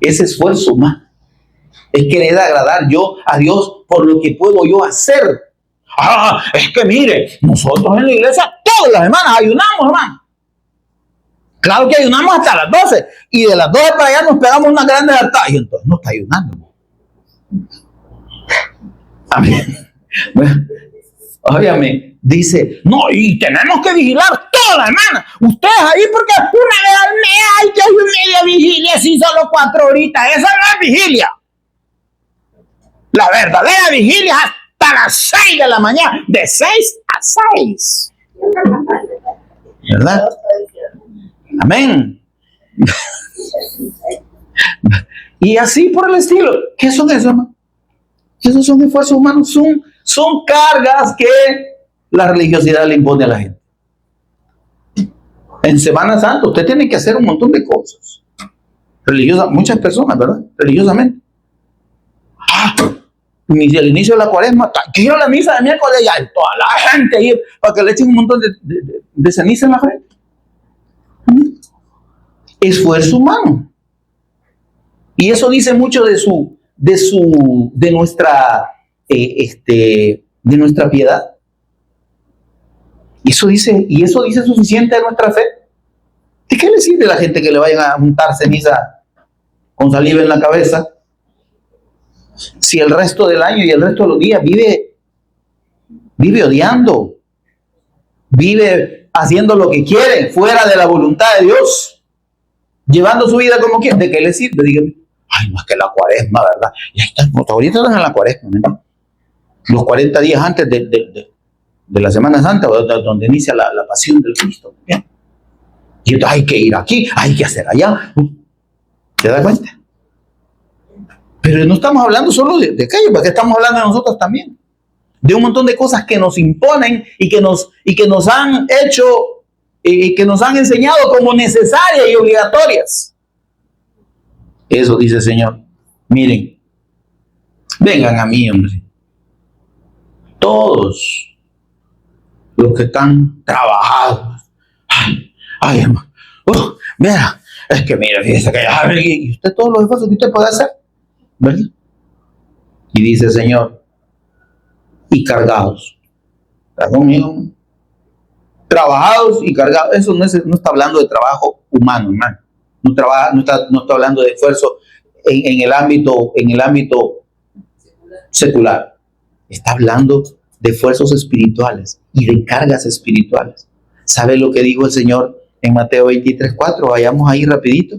es esfuerzo humano. Es querer agradar yo a Dios por lo que puedo yo hacer. Es que mire, nosotros en la iglesia todas las semanas ayunamos, hermano. Claro que ayunamos hasta las 12. Y de las 12 para allá nos pegamos una grande hartada. Y entonces no está ayunando. Amén. Bueno, óyame, dice, no, y tenemos que vigilar toda la semana. Ustedes ahí porque una vez al mes hay que hacer media vigilia, si solo 4 horitas. Esa no es vigilia. La verdadera vigilia es hasta las 6 de la mañana, de 6 a 6. ¿Verdad? Amén. Y así por el estilo. ¿Qué son esos, hermano? Esos son esfuerzos humanos, son cargas que la religiosidad le impone a la gente. En Semana Santa usted tiene que hacer un montón de cosas. Muchas personas, ¿verdad? Religiosamente. Al inicio de la cuaresma, quiero la misa de miércoles ya, toda la gente ahí, para que le echen un montón de ceniza en la frente. Esfuerzo humano. Y eso dice mucho de nuestra piedad. Y eso dice suficiente de nuestra fe. ¿De qué le sirve a la gente que le vayan a juntar ceniza con saliva en la cabeza si el resto del año y el resto de los días vive odiando, vive haciendo lo que quiere fuera de la voluntad de Dios, llevando su vida como quiere? ¿De qué le sirve? Dígame. Ay, no es que la cuaresma, ¿verdad? Y ahí están, ahorita están en la cuaresma, ¿no? Los 40 días antes de la Semana Santa, donde inicia la pasión del Cristo. ¿Bien? Y entonces hay que ir aquí, hay que hacer allá. ¿Te das cuenta? Pero no estamos hablando solo de aquello, porque estamos hablando de nosotros también. De un montón de cosas que nos imponen y que nos han hecho y que nos han enseñado como necesarias y obligatorias. Eso dice el Señor. Miren, vengan a mí, hombre. Todos los que están trabajados. Ay, hermano. Mira, es que mira, fíjese que y usted todos los esfuerzos que usted puede hacer, ¿verdad? Y dice el Señor, y cargados. ¿Está conmigo? Trabajados y cargados. Eso no está hablando de trabajo humano, hermano. No está hablando de esfuerzo en el ámbito secular. Está hablando de esfuerzos espirituales y de cargas espirituales. ¿Sabe lo que dijo el Señor en Mateo 23:4? Vayamos ahí rapidito.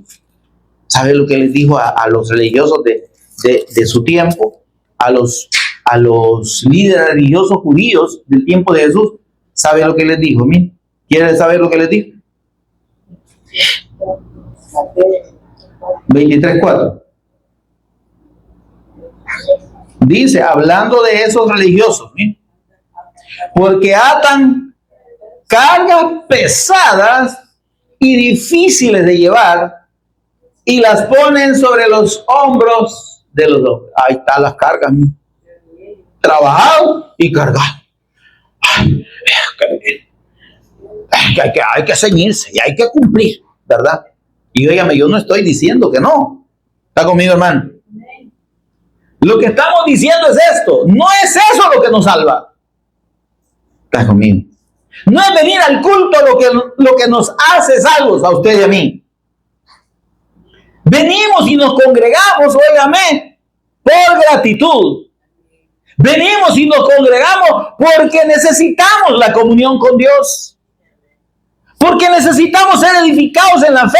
¿Sabe lo que les dijo a los religiosos de su tiempo? A los líderes religiosos judíos del tiempo de Jesús. ¿Sabe lo que les dijo? Miren, ¿quieren saber lo que les dijo? 23:4. Dice, hablando de esos religiosos, ¿sí? Porque atan cargas pesadas y difíciles de llevar y las ponen sobre los hombros de los hombres. Ahí están las cargas, ¿sí? Trabajado y cargado. Hay que ceñirse y hay que cumplir, ¿verdad? Y óigame, yo no estoy diciendo que no. ¿Está conmigo, hermano? Lo que estamos diciendo es esto. No es eso lo que nos salva. ¿Está conmigo? No es venir al culto lo que nos hace salvos a usted y a mí. Venimos y nos congregamos, óigame, por gratitud. Venimos y nos congregamos porque necesitamos la comunión con Dios. Porque necesitamos ser edificados en la fe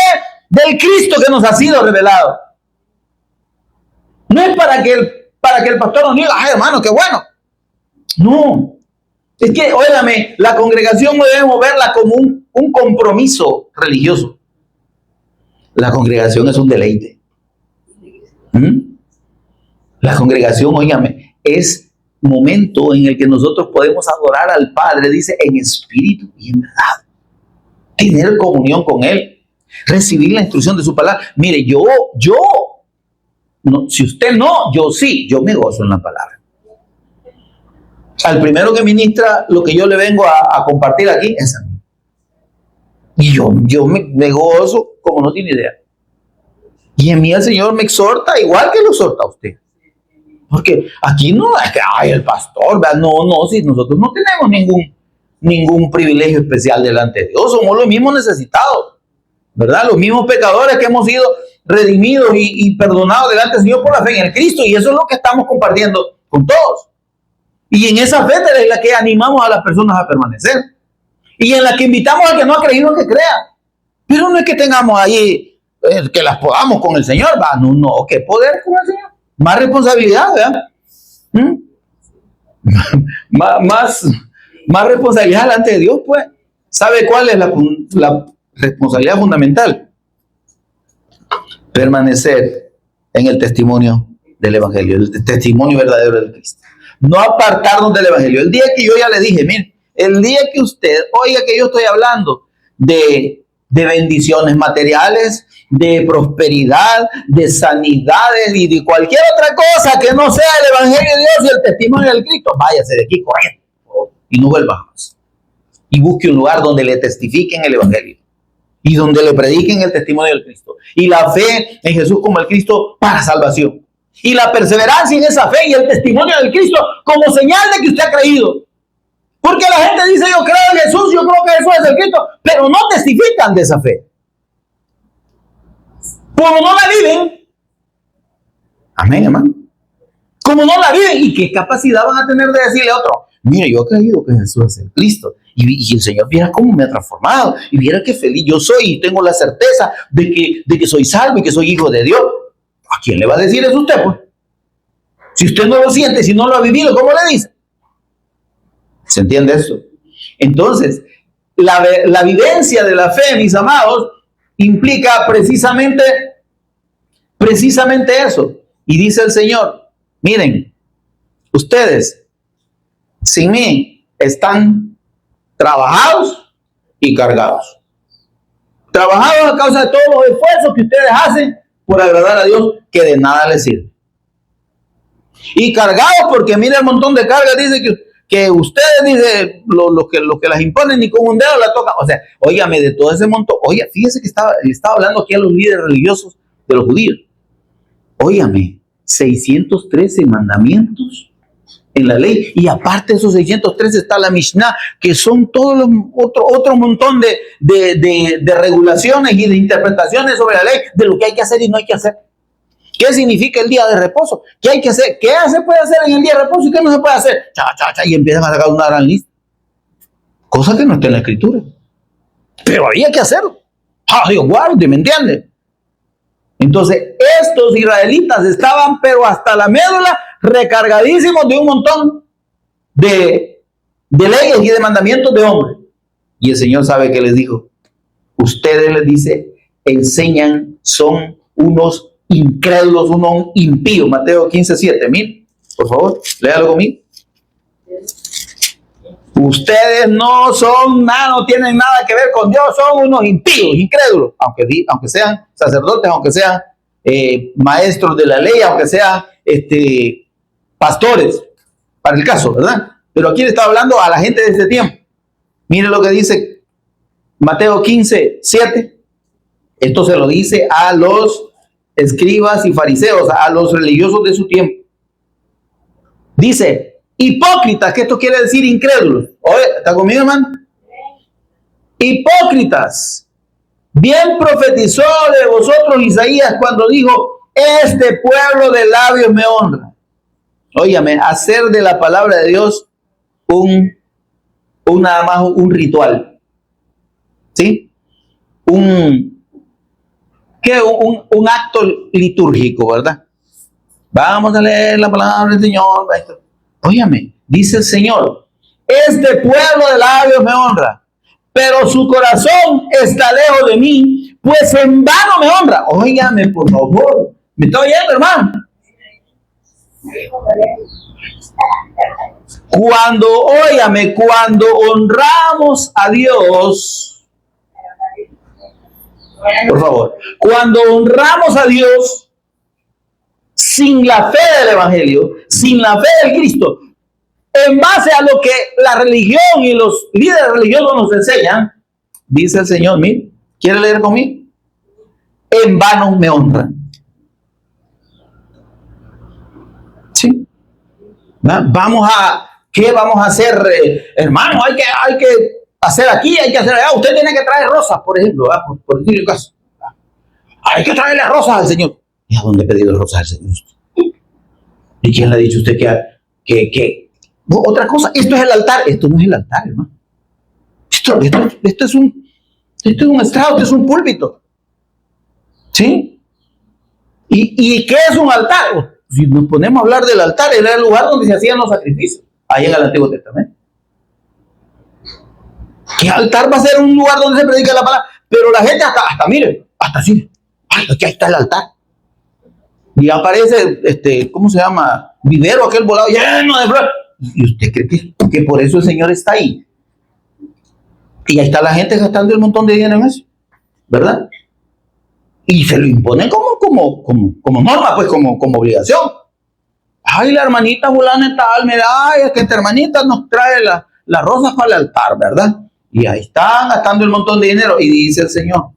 del Cristo que nos ha sido revelado. No es para que el pastor nos diga, ay, hermano, qué bueno. No. Es que, óigame, la congregación no debemos verla como un compromiso religioso. La congregación es un deleite. La congregación, óigame, es momento en el que nosotros podemos adorar al Padre, dice, en espíritu y en verdad. Tener comunión con Él. Recibir la instrucción de su palabra. Mire, yo no, si usted no, yo sí, yo me gozo en la palabra. Al primero que ministra lo que yo le vengo a compartir aquí es a mí. Y yo me gozo como no tiene idea. Y en mí el Señor me exhorta igual que lo exhorta a usted. Porque aquí no es que, ay, el pastor, ¿verdad? No, si nosotros no tenemos ningún privilegio especial delante de Dios. Somos los mismos necesitados, ¿verdad? Los mismos pecadores que hemos sido redimidos y perdonados delante del Señor por la fe en el Cristo. Y eso es lo que estamos compartiendo con todos. Y en esa fe es la que animamos a las personas a permanecer. Y en la que invitamos al que no ha creído a que crea. Pero no es que tengamos ahí, que las podamos con el Señor. ¿Va? No, ¿qué poder con el Señor? Más responsabilidad, ¿verdad? Más responsabilidad delante de Dios, pues. ¿Sabe cuál es la responsabilidad fundamental? Permanecer en el testimonio del Evangelio, el testimonio verdadero del Cristo. No apartarnos del Evangelio. El día que yo ya le dije, mire, el día que usted oiga que yo estoy hablando de bendiciones materiales, de prosperidad, de sanidades y de cualquier otra cosa que no sea el Evangelio de Dios y el testimonio del Cristo, váyase de aquí corriendo y no vuelva más. Y busque un lugar donde le testifiquen el Evangelio y donde le prediquen el testimonio del Cristo y la fe en Jesús como el Cristo para salvación. Y la perseverancia en esa fe y el testimonio del Cristo como señal de que usted ha creído. Porque la gente dice, yo creo en Jesús, yo creo que Jesús es el Cristo, pero no testifican de esa fe. Como no la viven. Amén, hermano. Como no la viven, ¿y qué capacidad van a tener de decirle a otro? Mira, yo he creído que Jesús es el Cristo. Y el Señor, viera cómo me ha transformado. Y viera qué feliz yo soy y tengo la certeza de que soy salvo y que soy hijo de Dios. ¿A quién le va a decir eso usted, pues? Si usted no lo siente, si no lo ha vivido, ¿cómo le dice? ¿Se entiende eso? Entonces, la vivencia de la fe, mis amados, implica precisamente eso. Y dice el Señor, miren, ustedes sin mí están trabajados y cargados. Trabajados a causa de todos los esfuerzos que ustedes hacen por agradar a Dios, que de nada les sirve. Y cargados porque mira el montón de cargas, dice que ustedes, dice, los que las imponen ni con un dedo la tocan. O sea, óigame, de todo ese montón, oiga, fíjese que le estaba hablando aquí a los líderes religiosos de los judíos. Óigame, 613 mandamientos en la ley, y aparte de esos 613 está la Mishnah, que son todos los otro montón de regulaciones y de interpretaciones sobre la ley, de lo que hay que hacer y no hay que hacer. ¿Qué significa el día de reposo? ¿Qué hay que hacer? ¿Qué se puede hacer en el día de reposo y qué no se puede hacer? Y empiezan a sacar una gran lista. Cosa que no está en la escritura. Pero había que hacerlo. Dios guarde, ¿me entiende? Entonces, estos israelitas estaban, pero hasta la médula, recargadísimos de un montón de leyes y de mandamientos de hombres. Y el Señor sabe que les dijo, ustedes, les dice, enseñan, son unos incrédulos, unos impíos. Mateo 15:7. Miren, por favor, léalo conmigo. Ustedes no son nada, no tienen nada que ver con Dios, son unos impíos, incrédulos, aunque sean sacerdotes, aunque sean maestros de la ley, aunque sean pastores, para el caso, ¿verdad? Pero aquí le está hablando a la gente de este tiempo. Mire lo que dice Mateo 15:7. Esto se lo dice a los escribas y fariseos, a los religiosos de su tiempo. Dice, hipócritas, que esto quiere decir incrédulos. Oye, ¿está conmigo, hermano? Hipócritas. Bien profetizó de vosotros Isaías cuando dijo, este pueblo de labios me honra. Óigame, hacer de la palabra de Dios nada más un ritual. ¿Sí? Un acto litúrgico, ¿verdad? Vamos a leer la palabra del Señor. Óyame, dice el Señor, este pueblo de labios me honra, pero su corazón está lejos de mí, pues en vano me honra. Óigame, por favor, ¿me está oyendo, hermano? Cuando honramos a Dios, por favor, cuando honramos a Dios sin la fe del Evangelio, sin la fe del Cristo, en base a lo que la religión y los líderes religiosos nos enseñan, dice el Señor, mire, ¿quiere leer conmigo? En vano me honran. ¿Sí? ¿Qué vamos a hacer, hermano? Hay que hacer aquí, hay que hacer allá. Usted tiene que traer rosas, por ejemplo, por decirle el caso. Hay que traerle rosas al Señor. ¿Y a dónde he pedido rosas al Señor? ¿Y quién le ha dicho a usted que no, otra cosa? Esto es el altar. Esto no es el altar, hermano. Esto es un estrado, esto es un púlpito. ¿Sí? ¿Y qué es un altar? Si nos ponemos a hablar del altar, era el lugar donde se hacían los sacrificios, ahí en el Antiguo Testamento. ¿Qué altar va a ser un lugar donde se predica la palabra? Pero la gente mire, hasta así. Ay, aquí está el altar. Y aparece, ¿cómo se llama? Vivero, aquel volado lleno de flores. ¿Y usted cree que por eso el Señor está ahí? Y ahí está la gente gastando un montón de dinero en eso, ¿verdad? Y se lo imponen como norma, pues como obligación. Ay, la hermanita fulana y tal, mira, ay, es que esta hermanita nos trae las rosas para el altar, ¿verdad? Y ahí están gastando un montón de dinero. Y dice el Señor,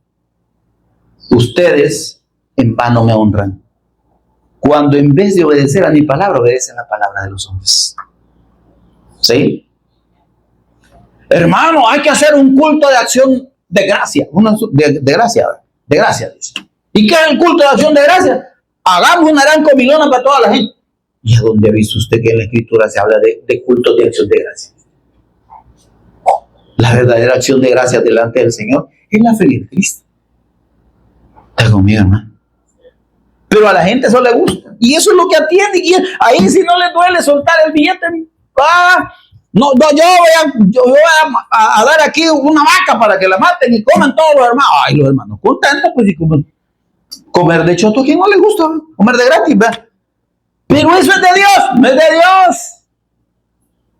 ustedes en vano me honran, cuando en vez de obedecer a mi palabra, obedecen la palabra de los hombres. ¿Sí? Hermano, hay que hacer un culto de acción de gracia, de gracia, dice. ¿Y qué es el culto de acción de gracia? Hagamos una gran comilona para toda la gente. ¿Y a dónde ha visto usted que en la Escritura se habla de culto de acción de gracia? La verdadera acción de gracia delante del Señor es la fe en Cristo. ¿Está conmigo, hermano? Pero a la gente eso le gusta. Y eso es lo que atiende. Y ahí si no le duele soltar el billete, yo voy a dar aquí una vaca para que la maten y coman todos los hermanos. Ay, los hermanos contentos, pues, y comer de choto, ¿a quién no le gusta? Comer de gratis, ¿verdad? Pero eso es de Dios, no es de Dios.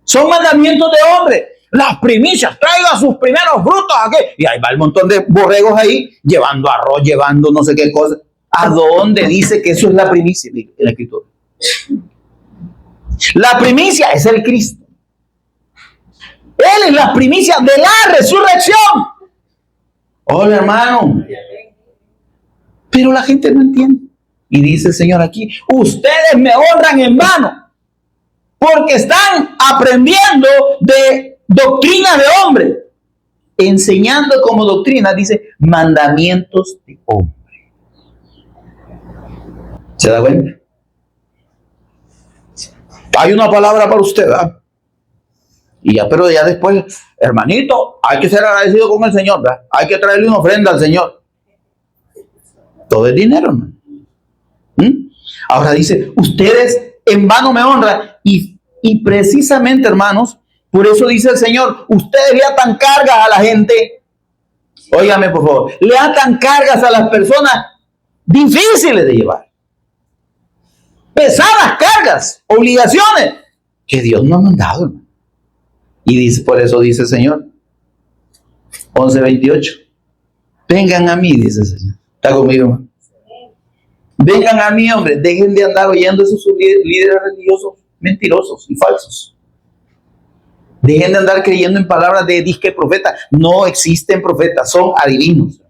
Son mandamientos de hombre. Las primicias, traiga sus primeros frutos aquí. Y ahí va el montón de borregos ahí, llevando arroz, llevando no sé qué cosa. ¿A dónde dice que eso es la primicia en la Escritura? La primicia es el Cristo. Él es la primicia de la resurrección. Hola, hermano. Pero la gente no entiende. Y dice el Señor aquí, ustedes me honran en vano, porque están aprendiendo de doctrina de hombre, enseñando como doctrina, dice, mandamientos de hombre. ¿Se da cuenta? Hay una palabra para usted, ¿verdad? Y ya, pero ya después, hermanito, hay que ser agradecido con el Señor, ¿verdad? Hay que traerle una ofrenda al Señor. Todo es dinero, hermano. Ahora dice, ustedes en vano me honran. Y precisamente, hermanos, por eso dice el Señor, ustedes le atan cargas a la gente. Óigame, por favor. Le atan cargas a las personas difíciles de llevar. Pesadas cargas, obligaciones que Dios no ha mandado, hermano. Y dice, por eso dice el Señor, 11:28. Vengan a mí, dice el Señor. ¿Está conmigo, hermano? Vengan a mí, hombre, dejen de andar oyendo esos líderes religiosos mentirosos y falsos. Dejen de andar creyendo en palabras de disque profeta. No existen profetas, son adivinos.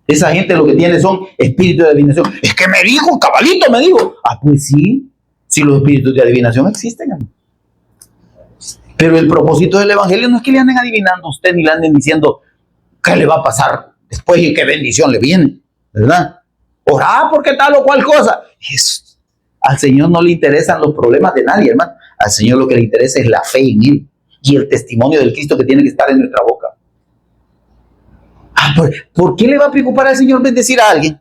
Esa gente lo que tiene son espíritus de adivinación. Es que me dijo, cabalito me dijo. Ah, pues sí, si los espíritus de adivinación existen, hermano. Pero el propósito del evangelio no es que le anden adivinando a usted ni le anden diciendo qué le va a pasar después y qué bendición le viene, ¿verdad? Orar porque tal o cual cosa. Al Señor no le interesan los problemas de nadie, hermano. Al Señor lo que le interesa es la fe en Él y el testimonio del Cristo que tiene que estar en nuestra boca. ¿Por qué le va a preocupar al Señor bendecir a alguien?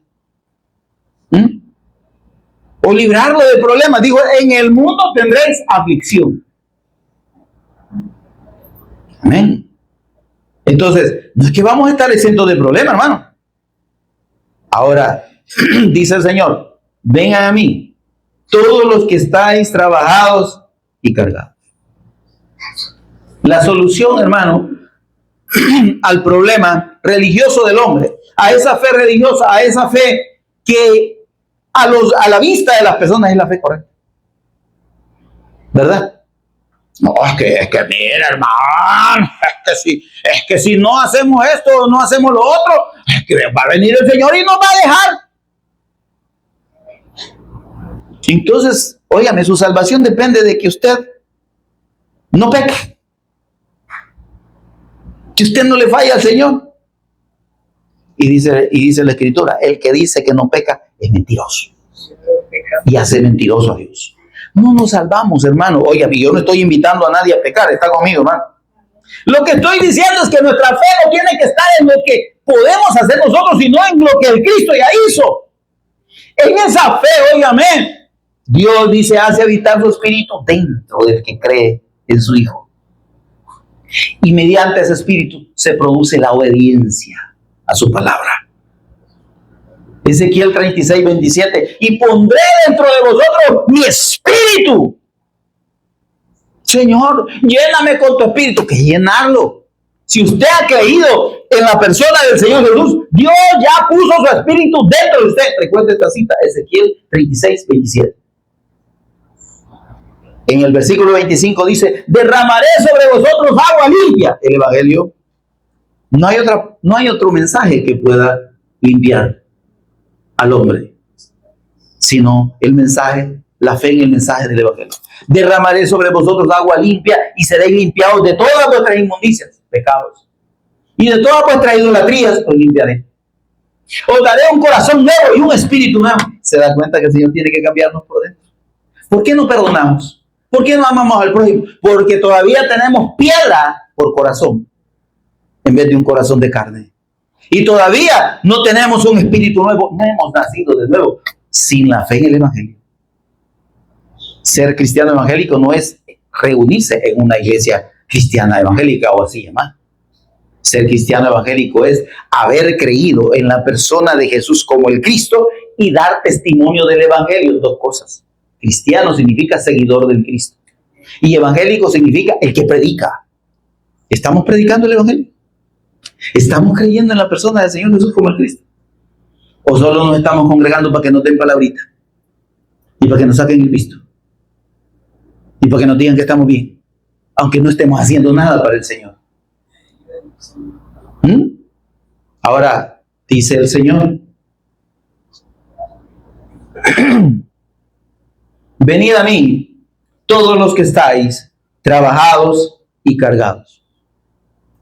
O librarlo de problemas. Digo, en el mundo tendréis aflicción. Amén. Entonces, no es que vamos a estar exentos de problemas, hermano. Ahora, dice el Señor, vengan a mí, todos los que estáis trabajados y cargados. La solución, hermano, al problema religioso del hombre, a esa fe religiosa, a esa fe que a la vista de las personas es la fe correcta. ¿Verdad? No, es que mira, hermano, es que si no hacemos esto, no hacemos lo otro, es que va a venir el Señor y nos va a dejar. Entonces, óigame, su salvación depende de que usted no peque. Que usted no le falle al Señor. Y dice la Escritura, el que dice que no peca es mentiroso. Y hace mentiroso a Dios. No nos salvamos, hermano. Oiga, yo no estoy invitando a nadie a pecar, está conmigo, hermano. Lo que estoy diciendo es que nuestra fe no tiene que estar en lo que podemos hacer nosotros, sino en lo que el Cristo ya hizo. En esa fe, óigame, Dios dice, hace habitar su espíritu dentro del que cree en su Hijo. Y mediante ese espíritu se produce la obediencia a su palabra. Ezequiel 36:27, y pondré dentro de vosotros mi espíritu. Señor, lléname con tu espíritu. ¿Qué llenarlo? Si usted ha creído en la persona del Señor Jesús, Dios ya puso su espíritu dentro de usted. Recuerde esta cita, Ezequiel 36:27. En el versículo 25 dice, derramaré sobre vosotros agua limpia. El Evangelio, no hay otro mensaje que pueda limpiar al hombre, sino el mensaje, la fe en el mensaje del Evangelio. Derramaré sobre vosotros agua limpia y seréis limpiados de todas vuestras inmundicias, pecados, y de todas vuestras idolatrías os limpiaré. Os daré un corazón nuevo y un espíritu nuevo. ¿Se da cuenta que el Señor tiene que cambiarnos por dentro? ¿Por qué no perdonamos? ¿Por qué no amamos al prójimo? Porque todavía tenemos piedra por corazón en vez de un corazón de carne. Y todavía no tenemos un espíritu nuevo, no hemos nacido de nuevo. sin la fe en el Evangelio. Ser cristiano evangélico no es reunirse en una iglesia cristiana evangélica o así llamada. Ser cristiano evangélico es haber creído en la persona de Jesús como el Cristo y dar testimonio del Evangelio. Dos cosas. Cristiano significa seguidor del Cristo. Y evangélico significa el que predica. ¿Estamos predicando el Evangelio? ¿Estamos creyendo en la persona del Señor Jesús como el Cristo? ¿O solo nos estamos congregando para que nos den palabrita? Y para que nos saquen el visto. Y para que nos digan que estamos bien. Aunque no estemos haciendo nada para el Señor. Ahora, dice el Señor. Venid a mí, todos los que estáis trabajados y cargados.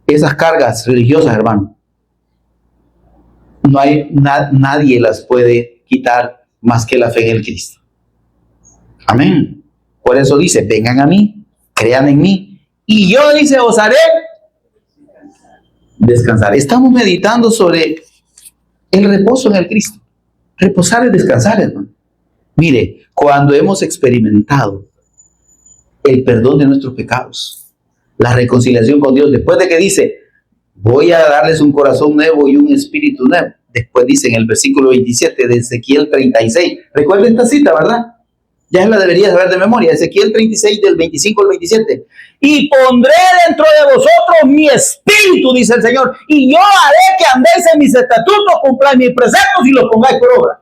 Esas cargas religiosas, hermano, no hay nadie las puede quitar más que la fe en el Cristo. Amén. Por eso dice, vengan a mí, crean en mí, y yo, dice, os haré descansar. Estamos meditando sobre el reposo en el Cristo. Reposar es descansar, hermano. Mire, cuando hemos experimentado el perdón de nuestros pecados, la reconciliación con Dios, después de que dice, voy a darles un corazón nuevo y un espíritu nuevo. Después dice en el versículo 27 de Ezequiel 36. Recuerda esta cita, ¿verdad? Ya la deberías saber de memoria. Ezequiel 36 del 25 al 27. Y pondré dentro de vosotros mi espíritu, dice el Señor, y yo haré que andéis en mis estatutos, cumpláis mis preceptos y los pongáis por obra.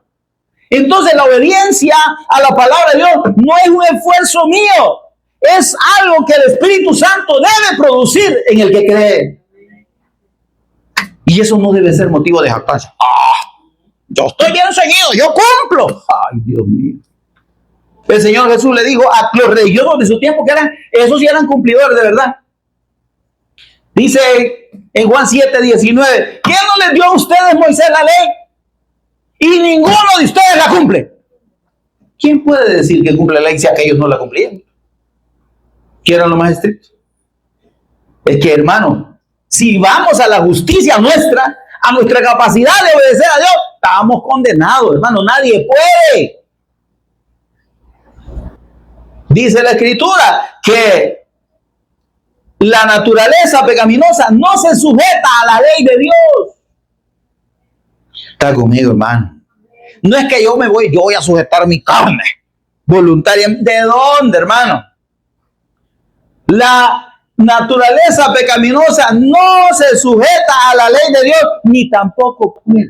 Entonces la obediencia a la palabra de Dios no es un esfuerzo mío, es algo que el Espíritu Santo debe producir en el que cree. Y eso no debe ser motivo de jactancia. Yo estoy bien seguido, yo cumplo. Ay, Dios mío. El Señor Jesús le dijo a los religiosos de su tiempo que esos sí eran cumplidores de verdad. Dice en Juan 7:19, ¿quién no les dio a ustedes, Moisés, la ley? Y ninguno de ustedes la cumple. ¿Quién puede decir que cumple la ley si aquellos no la cumplían? ¿Quién era lo más estricto? Es que, hermano, si vamos a la justicia nuestra, a nuestra capacidad de obedecer a Dios, estamos condenados, hermano. Nadie puede. Dice la Escritura que la naturaleza pecaminosa no se sujeta a la ley de Dios. Está conmigo, hermano. No es que yo voy a sujetar mi carne voluntariamente. ¿De dónde, hermano? La naturaleza pecaminosa no se sujeta a la ley de Dios, ni tampoco puede.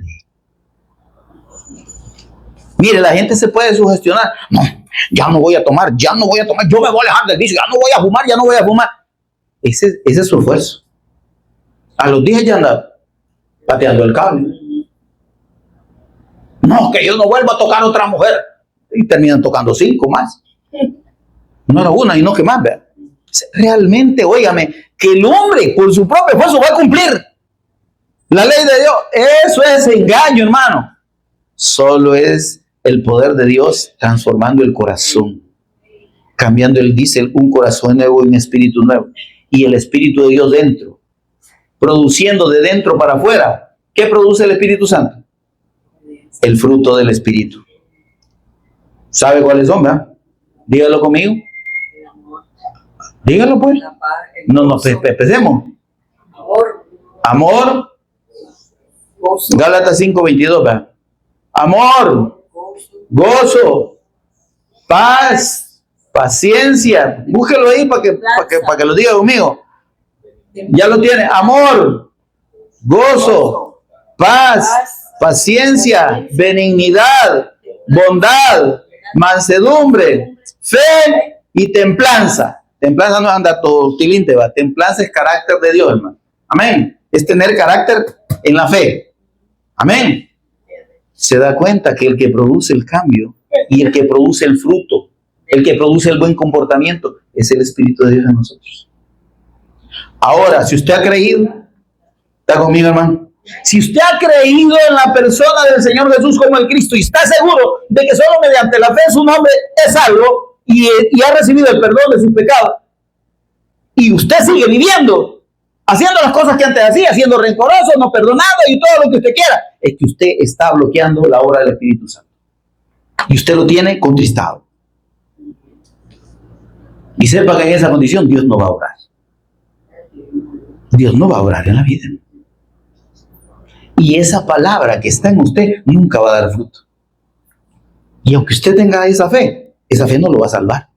Mire, la gente se puede sugestionar. No, ya no voy a tomar, yo me voy a alejar del vicio, ya no voy a fumar. Ese es su esfuerzo. A los 10 ya anda pateando el cable. No, que yo no vuelva a tocar a otra mujer. Y terminan tocando 5 más. No era una y no que más, ¿verdad? Realmente, óigame, que el hombre por su propio esfuerzo va a cumplir la ley de Dios. Eso es engaño, hermano. Solo es el poder de Dios transformando el corazón, cambiando un corazón nuevo y un espíritu nuevo, y el Espíritu de Dios dentro, produciendo de dentro para afuera. ¿Qué produce el Espíritu Santo? El fruto del Espíritu. ¿Sabe cuáles son, verdad? Dígalo conmigo. Dígalo pues. No, empecemos. Amor. Gálatas 5:22, ¿verdad? Amor, gozo, paz, paciencia. Búsquelo ahí para que lo diga conmigo. Ya lo tiene. Amor, gozo, paz, paciencia, benignidad, bondad, mansedumbre, fe y templanza. Templanza no es andar todo tilinte, ¿va? Templanza es carácter de Dios, hermano. Amén. Es tener carácter en la fe. Amén. Se da cuenta que el que produce el cambio y el que produce el fruto, el que produce el buen comportamiento, es el Espíritu de Dios en nosotros. Ahora, si usted ha creído, ¿está conmigo, hermano? Si usted ha creído en la persona del Señor Jesús como el Cristo y está seguro de que solo mediante la fe en su nombre es salvo y ha recibido el perdón de sus pecados, y usted sigue viviendo haciendo las cosas que antes hacía, siendo rencoroso, no perdonando y todo lo que usted quiera, es que usted está bloqueando la obra del Espíritu Santo. y usted lo tiene contristado. Y sepa que en esa condición Dios no va a obrar. Dios no va a obrar en la vida. Y esa palabra que está en usted nunca va a dar fruto. Y aunque usted tenga esa fe no lo va a salvar.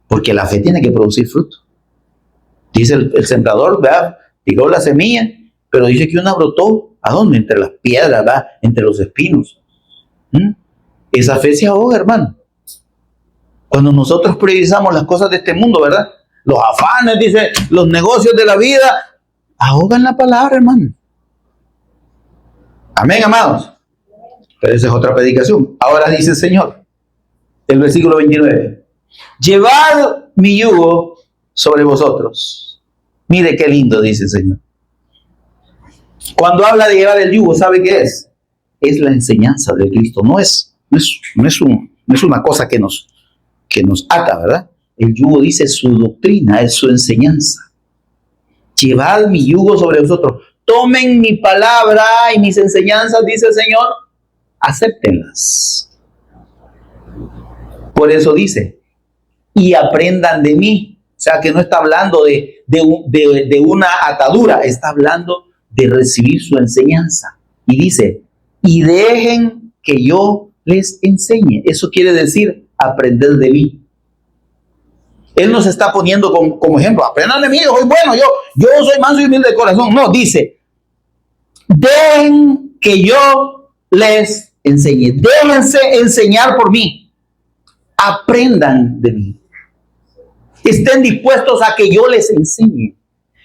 Porque la fe tiene que producir fruto. Dice el sembrador, ¿verdad? Tiró la semilla, pero dice que una brotó. ¿A dónde? Entre las piedras, ¿verdad? Entre los espinos. Esa fe se ahoga, hermano. Cuando nosotros priorizamos las cosas de este mundo, ¿verdad? Los afanes, dice, los negocios de la vida, ahogan la palabra, hermano. Amén, amados. Pero esa es otra predicación. Ahora dice el Señor, el versículo 29. Llevad mi yugo sobre vosotros. Mire qué lindo dice el Señor. Cuando habla de llevar el yugo, ¿sabe qué es? Es la enseñanza de Cristo. No es una cosa que nos ata, ¿verdad? El yugo dice su doctrina, es su enseñanza. Llevad mi yugo sobre vosotros. Tomen mi palabra y mis enseñanzas, dice el Señor, acéptenlas. Por eso dice, y aprendan de mí. O sea, que no está hablando de una atadura, está hablando de recibir su enseñanza. Y dice, y dejen que yo les enseñe. Eso quiere decir aprender de mí. Él nos está poniendo como ejemplo, aprendan de mí, yo soy bueno, yo soy manso y humilde de corazón. No, dice, dejen que yo les enseñe, déjense enseñar por mí, aprendan de mí, estén dispuestos a que yo les enseñe.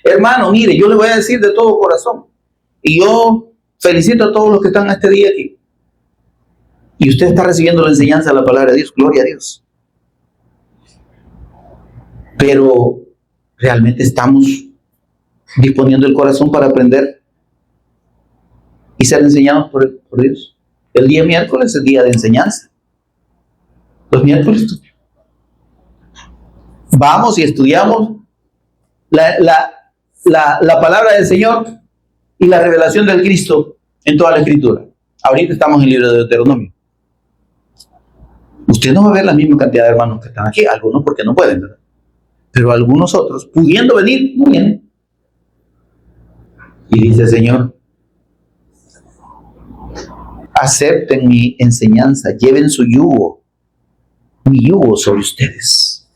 Hermano, mire, yo le voy a decir de todo corazón, y yo felicito a todos los que están este día aquí, y usted está recibiendo la enseñanza de la palabra de Dios, gloria a Dios. Pero realmente estamos disponiendo el corazón para aprender y ser enseñados por Dios. El día miércoles es el día de enseñanza. Los miércoles vamos y estudiamos la palabra del Señor y la revelación del Cristo en toda la Escritura. Ahorita estamos en el libro de Deuteronomio. Usted no va a ver la misma cantidad de hermanos que están aquí, algunos porque no pueden, ¿verdad? Pero algunos otros, pudiendo venir, no vienen. Y dice el Señor, acepten mi enseñanza, lleven su yugo, mi yugo sobre ustedes.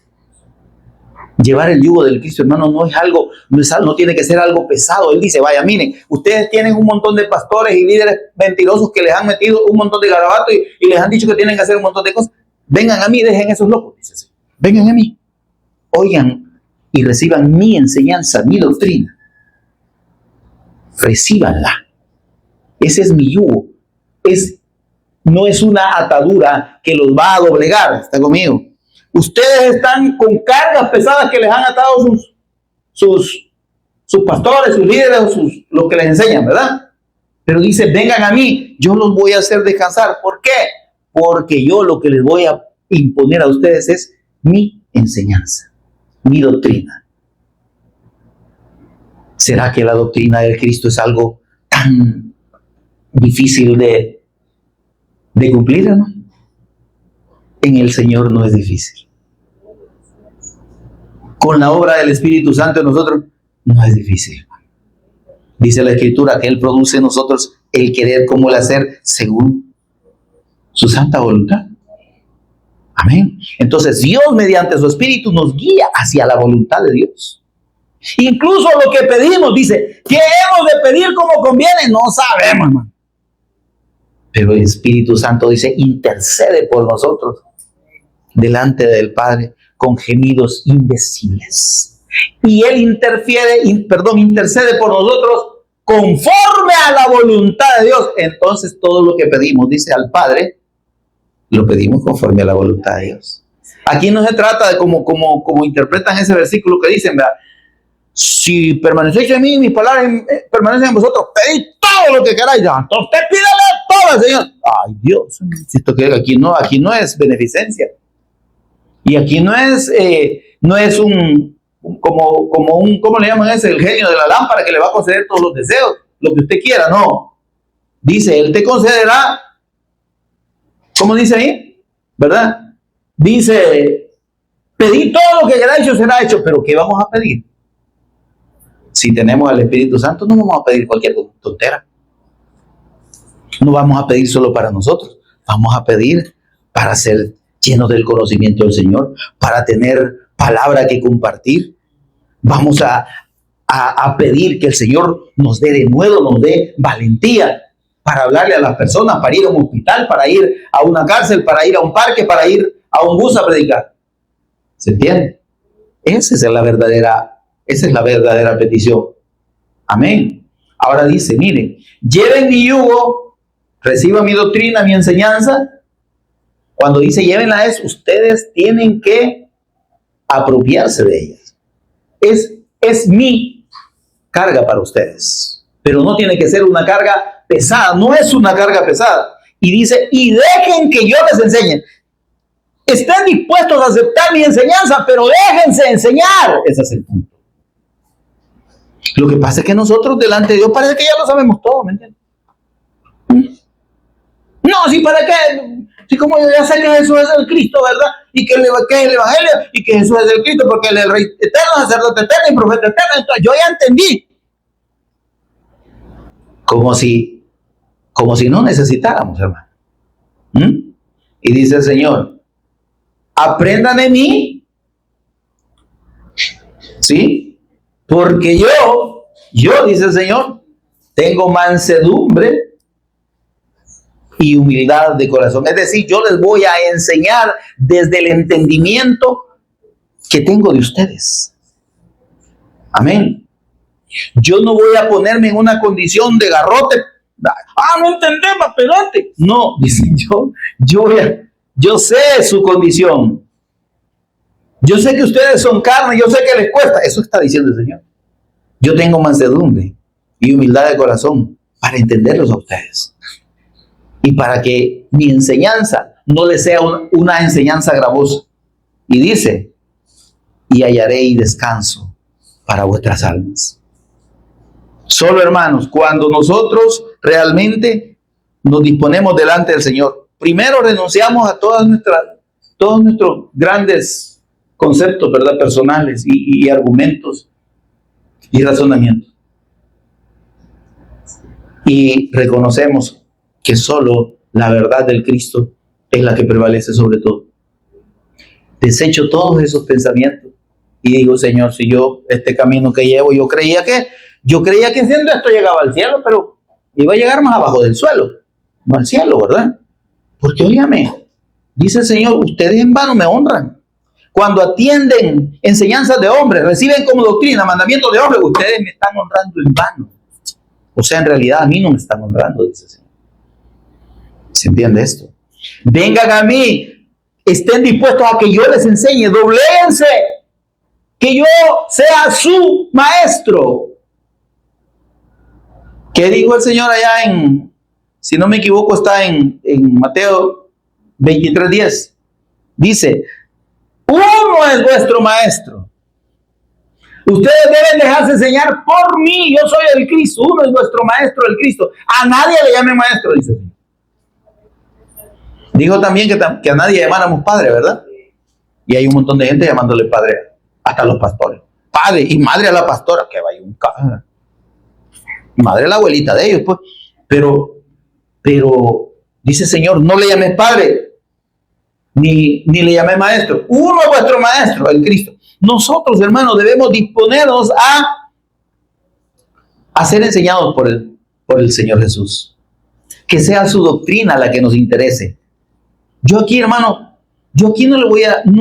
Llevar el yugo del Cristo, hermano, no tiene que ser algo pesado. Él dice, vaya, miren, ustedes tienen un montón de pastores y líderes mentirosos que les han metido un montón de garabatos y les han dicho que tienen que hacer un montón de cosas. Vengan a mí, dejen esos locos, dice el Señor. Vengan a mí. Oigan y reciban mi enseñanza, mi doctrina. Recíbanla. Ese es mi yugo. No es una atadura que los va a doblegar. ¿Está conmigo? Ustedes están con cargas pesadas que les han atado sus pastores, sus líderes, los que les enseñan, ¿verdad? Pero dice, vengan a mí, yo los voy a hacer descansar. ¿Por qué? Porque yo lo que les voy a imponer a ustedes es mi enseñanza, mi doctrina. ¿Será que la doctrina del Cristo es algo tan difícil de cumplir, hermano? En el Señor no es difícil. Con la obra del Espíritu Santo en nosotros no es difícil. Dice la Escritura que Él produce en nosotros el querer como el hacer según su santa voluntad. Amén. Entonces Dios mediante su Espíritu nos guía hacia la voluntad de Dios. Incluso lo que pedimos, dice, ¿qué hemos de pedir como conviene? No sabemos, hermano. Pero el Espíritu Santo dice, intercede por nosotros delante del Padre con gemidos indecibles. Y Él intercede por nosotros conforme a la voluntad de Dios. Entonces todo lo que pedimos, dice al Padre, lo pedimos conforme a la voluntad de Dios. Aquí no se trata de como interpretan ese versículo que dicen, ¿verdad? Si permanecéis en mí, mis palabras permanecen en vosotros, pedid todo lo que queráis. Entonces usted pídale todo al Señor. Ay, Dios, aquí no es beneficencia. Y aquí no es ¿cómo le llaman ese? El genio de la lámpara que le va a conceder todos los deseos, lo que usted quiera, no. Dice, Él te concederá, ¿cómo dice ahí? ¿verdad? Dice, pedid todo lo que queráis y os será hecho. Pero ¿qué vamos a pedir? Si tenemos al Espíritu Santo, no vamos a pedir cualquier tontera. No vamos a pedir solo para nosotros. Vamos a pedir para ser llenos del conocimiento del Señor, para tener palabra que compartir. Vamos a pedir que el Señor nos dé de nuevo, nos dé valentía para hablarle a las personas, para ir a un hospital, para ir a una cárcel, para ir a un parque, para ir a un bus a predicar. ¿Se entiende? Esa es la verdadera petición. Amén. Ahora dice, miren, lleven mi yugo, reciban mi doctrina, mi enseñanza. Cuando dice llévenla ustedes tienen que apropiarse de ellas. Es mi carga para ustedes, pero no tiene que ser una carga pesada, no es una carga pesada. Y dice, y dejen que yo les enseñe. Estén dispuestos a aceptar mi enseñanza, pero déjense enseñar. Ese es el punto. Lo que pasa es que nosotros delante de Dios parece que ya lo sabemos todo, ¿me entiendes? No, sí, ¿para qué? Sí, como yo ya sé que Jesús es el Cristo, ¿verdad? Y que es el Evangelio, y que Jesús es el Cristo, porque Él es el Rey eterno, sacerdote eterno y profeta eterno. Entonces, yo ya entendí. Como si no necesitáramos, hermano. Y dice el Señor, aprendan de mí, ¿sí? Porque yo, dice el Señor, tengo mansedumbre y humildad de corazón. Es decir, yo les voy a enseñar desde el entendimiento que tengo de ustedes. Amén. Yo no voy a ponerme en una condición de garrote. No entendemos, pero antes. No, dice yo sé su condición. Yo sé que ustedes son carne, yo sé que les cuesta. Eso está diciendo el Señor. Yo tengo mansedumbre y humildad de corazón para entenderlos a ustedes. Y para que mi enseñanza no les sea una enseñanza gravosa. Y dice, y hallaréis descanso para vuestras almas. Solo, hermanos, cuando nosotros realmente nos disponemos delante del Señor, primero renunciamos a todos nuestros grandes conceptos, ¿verdad? Personales y argumentos y razonamientos. Y reconocemos que solo la verdad del Cristo es la que prevalece sobre todo. Desecho todos esos pensamientos y digo, Señor, si yo este camino que llevo, yo creía que haciendo esto llegaba al cielo, pero iba a llegar más abajo del suelo, no al cielo, ¿verdad? Porque óigame, dice el Señor, ustedes en vano me honran. Cuando atienden enseñanzas de hombres, reciben como doctrina mandamientos de hombres, ustedes me están honrando en vano. O sea, en realidad a mí no me están honrando, dice el Señor. ¿Se entiende esto? Vengan a mí, estén dispuestos a que yo les enseñe, dobléguense, que yo sea su maestro. ¿Qué dijo el Señor allá si no me equivoco, está en Mateo 23:10? Dice, uno es vuestro maestro. Ustedes deben dejarse enseñar por mí, yo soy el Cristo, uno es vuestro maestro, el Cristo. A nadie le llame maestro, dice el Señor. Dijo también que a nadie llamáramos padre, ¿verdad? Y hay un montón de gente llamándole padre, hasta los pastores. Padre y madre a la pastora, que vaya un caja. Madre a la abuelita de ellos, pues. Pero dice el Señor, no le llames padre, ni le llames maestro. Uno es vuestro maestro, el Cristo. Nosotros, hermanos, debemos disponernos a ser enseñados por el Señor Jesús. Que sea su doctrina la que nos interese. Yo aquí, hermano, no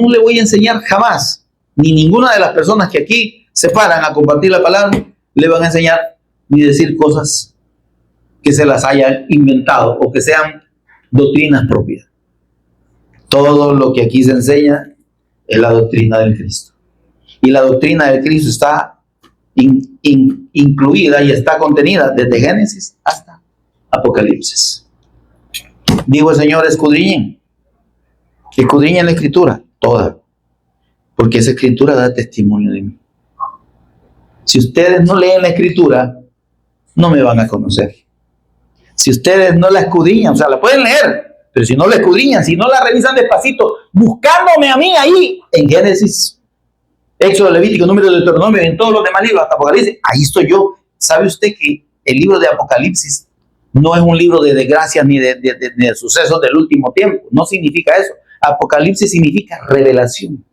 le voy a enseñar jamás, ni ninguna de las personas que aquí se paran a compartir la palabra, le van a enseñar ni decir cosas que se las hayan inventado o que sean doctrinas propias. Todo lo que aquí se enseña es la doctrina del Cristo. Y la doctrina del Cristo está incluida y está contenida desde Génesis hasta Apocalipsis. Digo el Señor, escudriñen la Escritura, toda, porque esa Escritura da testimonio de mí. Si ustedes no leen la Escritura, no me van a conocer. Si ustedes no la escudriñan, o sea, la pueden leer, Pero si no la escudriñan, si no la revisan despacito, buscándome a mí ahí, en Génesis, Éxodo, Levítico, Número, Deuteronomio, en todos los demás libros, hasta Apocalipsis, ahí estoy yo. ¿Sabe usted que el libro de Apocalipsis no es un libro de desgracias ni de sucesos del último tiempo? No significa eso. Apocalipsis significa revelación.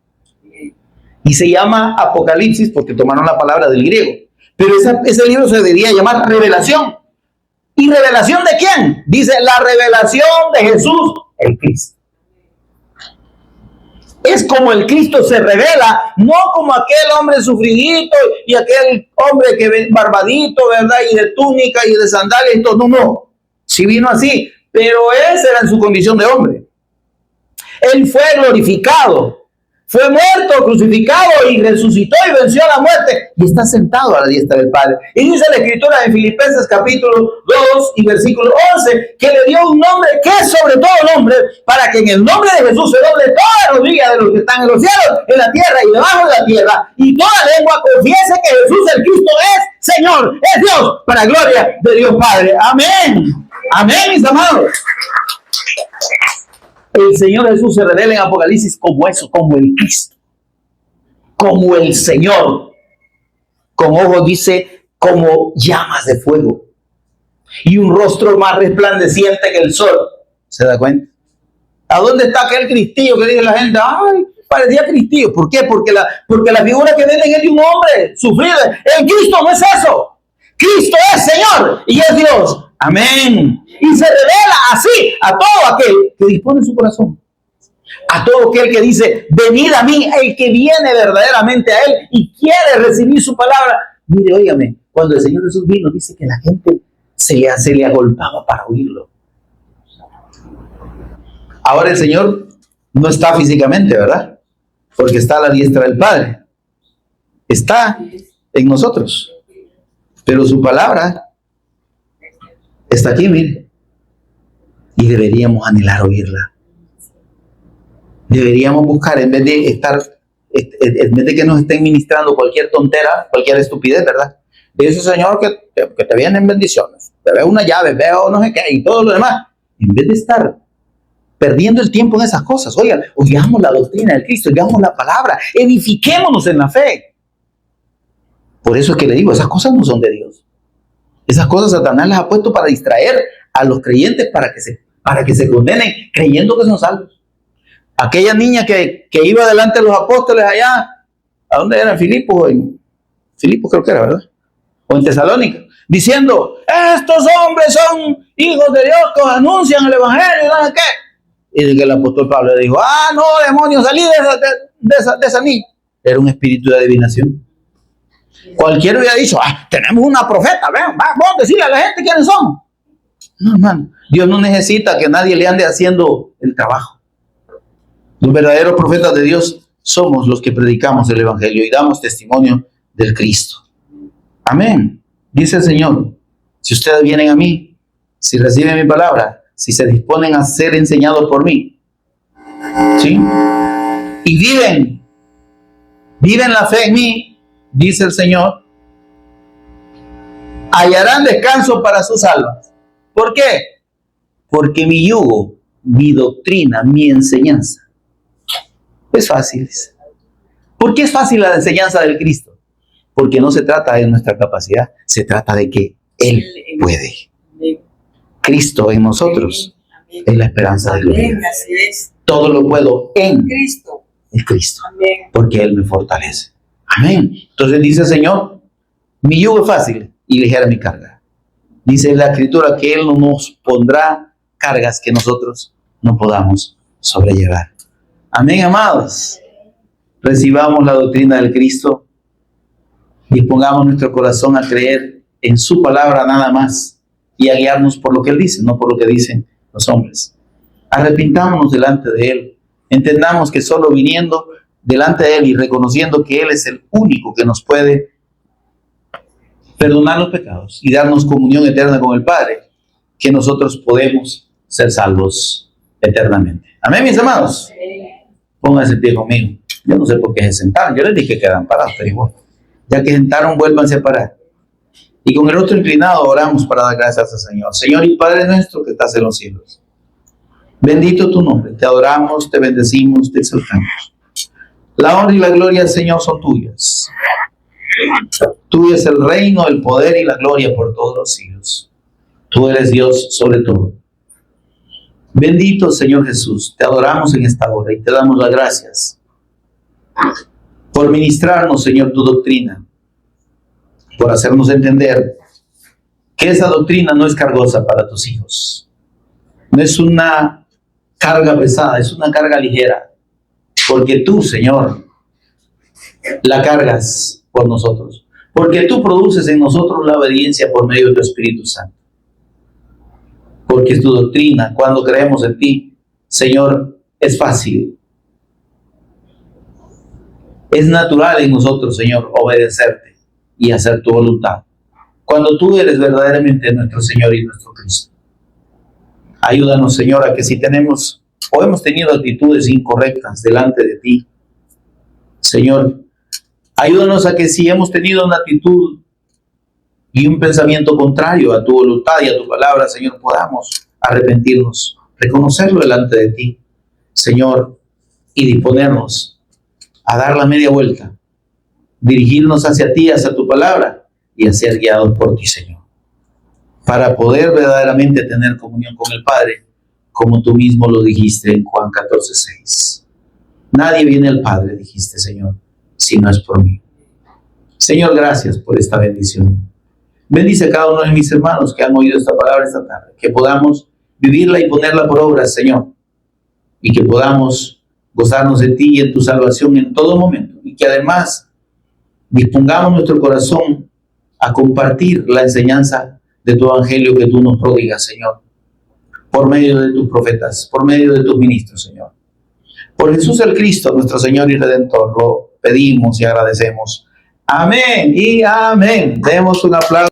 Y se llama Apocalipsis porque tomaron la palabra del griego. Pero ese libro se debería llamar Revelación. ¿Y revelación de quién? Dice la revelación de Jesús, el Cristo. Es como el Cristo se revela, no como aquel hombre sufridito y aquel hombre que barbadito, ¿verdad? Y de túnica y de sandalias y todo. No. Sí vino así, pero esa era en su condición de hombre. Él fue glorificado. Fue muerto, crucificado y resucitó y venció a la muerte y está sentado a la diestra del Padre. Y dice la Escritura en Filipenses capítulo 2 y versículo 11 que le dio un nombre que es sobre todo nombre, para que en el nombre de Jesús se doble toda rodilla de los que están en los cielos, en la tierra y debajo de la tierra, y toda lengua confiese que Jesús el Cristo es Señor, es Dios, para gloria de Dios Padre. Amén. Amén, mis amados. El Señor Jesús se revela en Apocalipsis como eso, como el Cristo, como el Señor, con ojos, dice, como llamas de fuego y un rostro más resplandeciente que el sol. ¿Se da cuenta? ¿A dónde está aquel Cristillo que dice la gente? Ay, parecía Cristillo. ¿Por qué? Porque la figura que venden es de un hombre sufrido. El Cristo no es eso. Cristo es Señor y es Dios. Amén. Y se revela así a todo aquel que dispone su corazón. A todo aquel que dice, venid a mí, el que viene verdaderamente a Él y quiere recibir su palabra. Mire, óigame, cuando el Señor Jesús vino, dice que la gente se le agolpaba para oírlo. Ahora el Señor no está físicamente, ¿verdad? Porque está a la diestra del Padre. Está en nosotros. Pero su palabra está aquí, mire. Y deberíamos anhelar oírla. Deberíamos buscar, en vez de que nos estén ministrando cualquier tontera, cualquier estupidez, ¿verdad? Dice, Señor, que te vienen bendiciones. Te veo una llave, veo no sé qué, y todo lo demás. En vez de estar perdiendo el tiempo en esas cosas, oiga, oigamos la doctrina del Cristo, oigamos la palabra, edifiquémonos en la fe. Por eso es que le digo, esas cosas no son de Dios. Esas cosas Satanás las ha puesto para distraer a los creyentes para que se condenen creyendo que son salvos. Aquella niña que iba delante de los apóstoles allá, ¿a dónde era? En Filipos creo que era, ¿verdad? O en Tesalónica, diciendo, estos hombres son hijos de Dios que anuncian el evangelio, ¿no sé qué? Y el apóstol Pablo le dijo, no, demonio, salí de esa niña. Era un espíritu de adivinación. Cualquiera hubiera dicho, tenemos una profeta, ven, vamos a decirle a la gente quiénes son. No, hermano, Dios no necesita que nadie le ande haciendo el trabajo. Los verdaderos profetas de Dios somos los que predicamos el evangelio y damos testimonio del Cristo. Amén. Dice el Señor, si ustedes vienen a mí, si reciben mi palabra, si se disponen a ser enseñados por mí, ¿sí? Y viven la fe en mí, dice el Señor, hallarán descanso para sus almas. ¿Por qué? Porque mi yugo, mi doctrina, mi enseñanza es fácil. ¿Por qué es fácil la enseñanza del Cristo? Porque no se trata de nuestra capacidad, se trata de que Él puede. Cristo en nosotros es la esperanza de gloria. Todo lo puedo en Cristo. Porque Él me fortalece. Amén. Entonces dice el Señor, mi yugo es fácil y ligera mi carga. Dice la Escritura que Él no nos pondrá cargas que nosotros no podamos sobrellevar. Amén, amados. Recibamos la doctrina del Cristo. Dispongamos nuestro corazón a creer en su palabra nada más y a guiarnos por lo que Él dice, no por lo que dicen los hombres. Arrepintámonos delante de Él. Entendamos que solo viniendo delante de Él y reconociendo que Él es el único que nos puede perdonar los pecados y darnos comunión eterna con el Padre, que nosotros podemos ser salvos eternamente. Amén, mis amados. Pónganse en pie conmigo. Yo no sé por qué se sentaron. Yo les dije que quedan parados, pero igual. Ya que sentaron, vuélvanse a parar. Y con el rostro inclinado oramos para dar gracias al Señor. Señor y Padre nuestro que estás en los cielos. Bendito tu nombre, te adoramos, te bendecimos, te exaltamos. La honra y la gloria, Señor, son tuyas. Tuyo es el reino, el poder y la gloria por todos los siglos. Tú eres Dios sobre todo. Bendito Señor Jesús, te adoramos en esta hora y te damos las gracias por ministrarnos, Señor, tu doctrina, por hacernos entender que esa doctrina no es cargosa para tus hijos. No es una carga pesada, es una carga ligera, porque tú, Señor, la cargas por nosotros, porque tú produces en nosotros la obediencia por medio de tu Espíritu Santo. Porque es tu doctrina, cuando creemos en ti, Señor, es fácil. Es natural en nosotros, Señor, obedecerte y hacer tu voluntad. Cuando tú eres verdaderamente nuestro Señor y nuestro Cristo. Ayúdanos, Señor, a que si tenemos o hemos tenido actitudes incorrectas delante de ti, Señor, ayúdanos a que si hemos tenido una actitud y un pensamiento contrario a tu voluntad y a tu palabra, Señor, podamos arrepentirnos, reconocerlo delante de ti, Señor, y disponernos a dar la media vuelta, dirigirnos hacia ti, hacia tu palabra y a ser guiados por ti, Señor, para poder verdaderamente tener comunión con el Padre, como tú mismo lo dijiste en Juan 14:6. Nadie viene al Padre, dijiste, Señor, si no es por mí. Señor, gracias por esta bendición. Bendice a cada uno de mis hermanos que han oído esta palabra esta tarde, que podamos vivirla y ponerla por obra, Señor, y que podamos gozarnos de ti y en tu salvación en todo momento, y que además dispongamos nuestro corazón a compartir la enseñanza de tu evangelio que tú nos prodigas, Señor, por medio de tus profetas, por medio de tus ministros, Señor. Por Jesús el Cristo, nuestro Señor y Redentor, lo pedimos y agradecemos. Amén y amén. Demos un aplauso.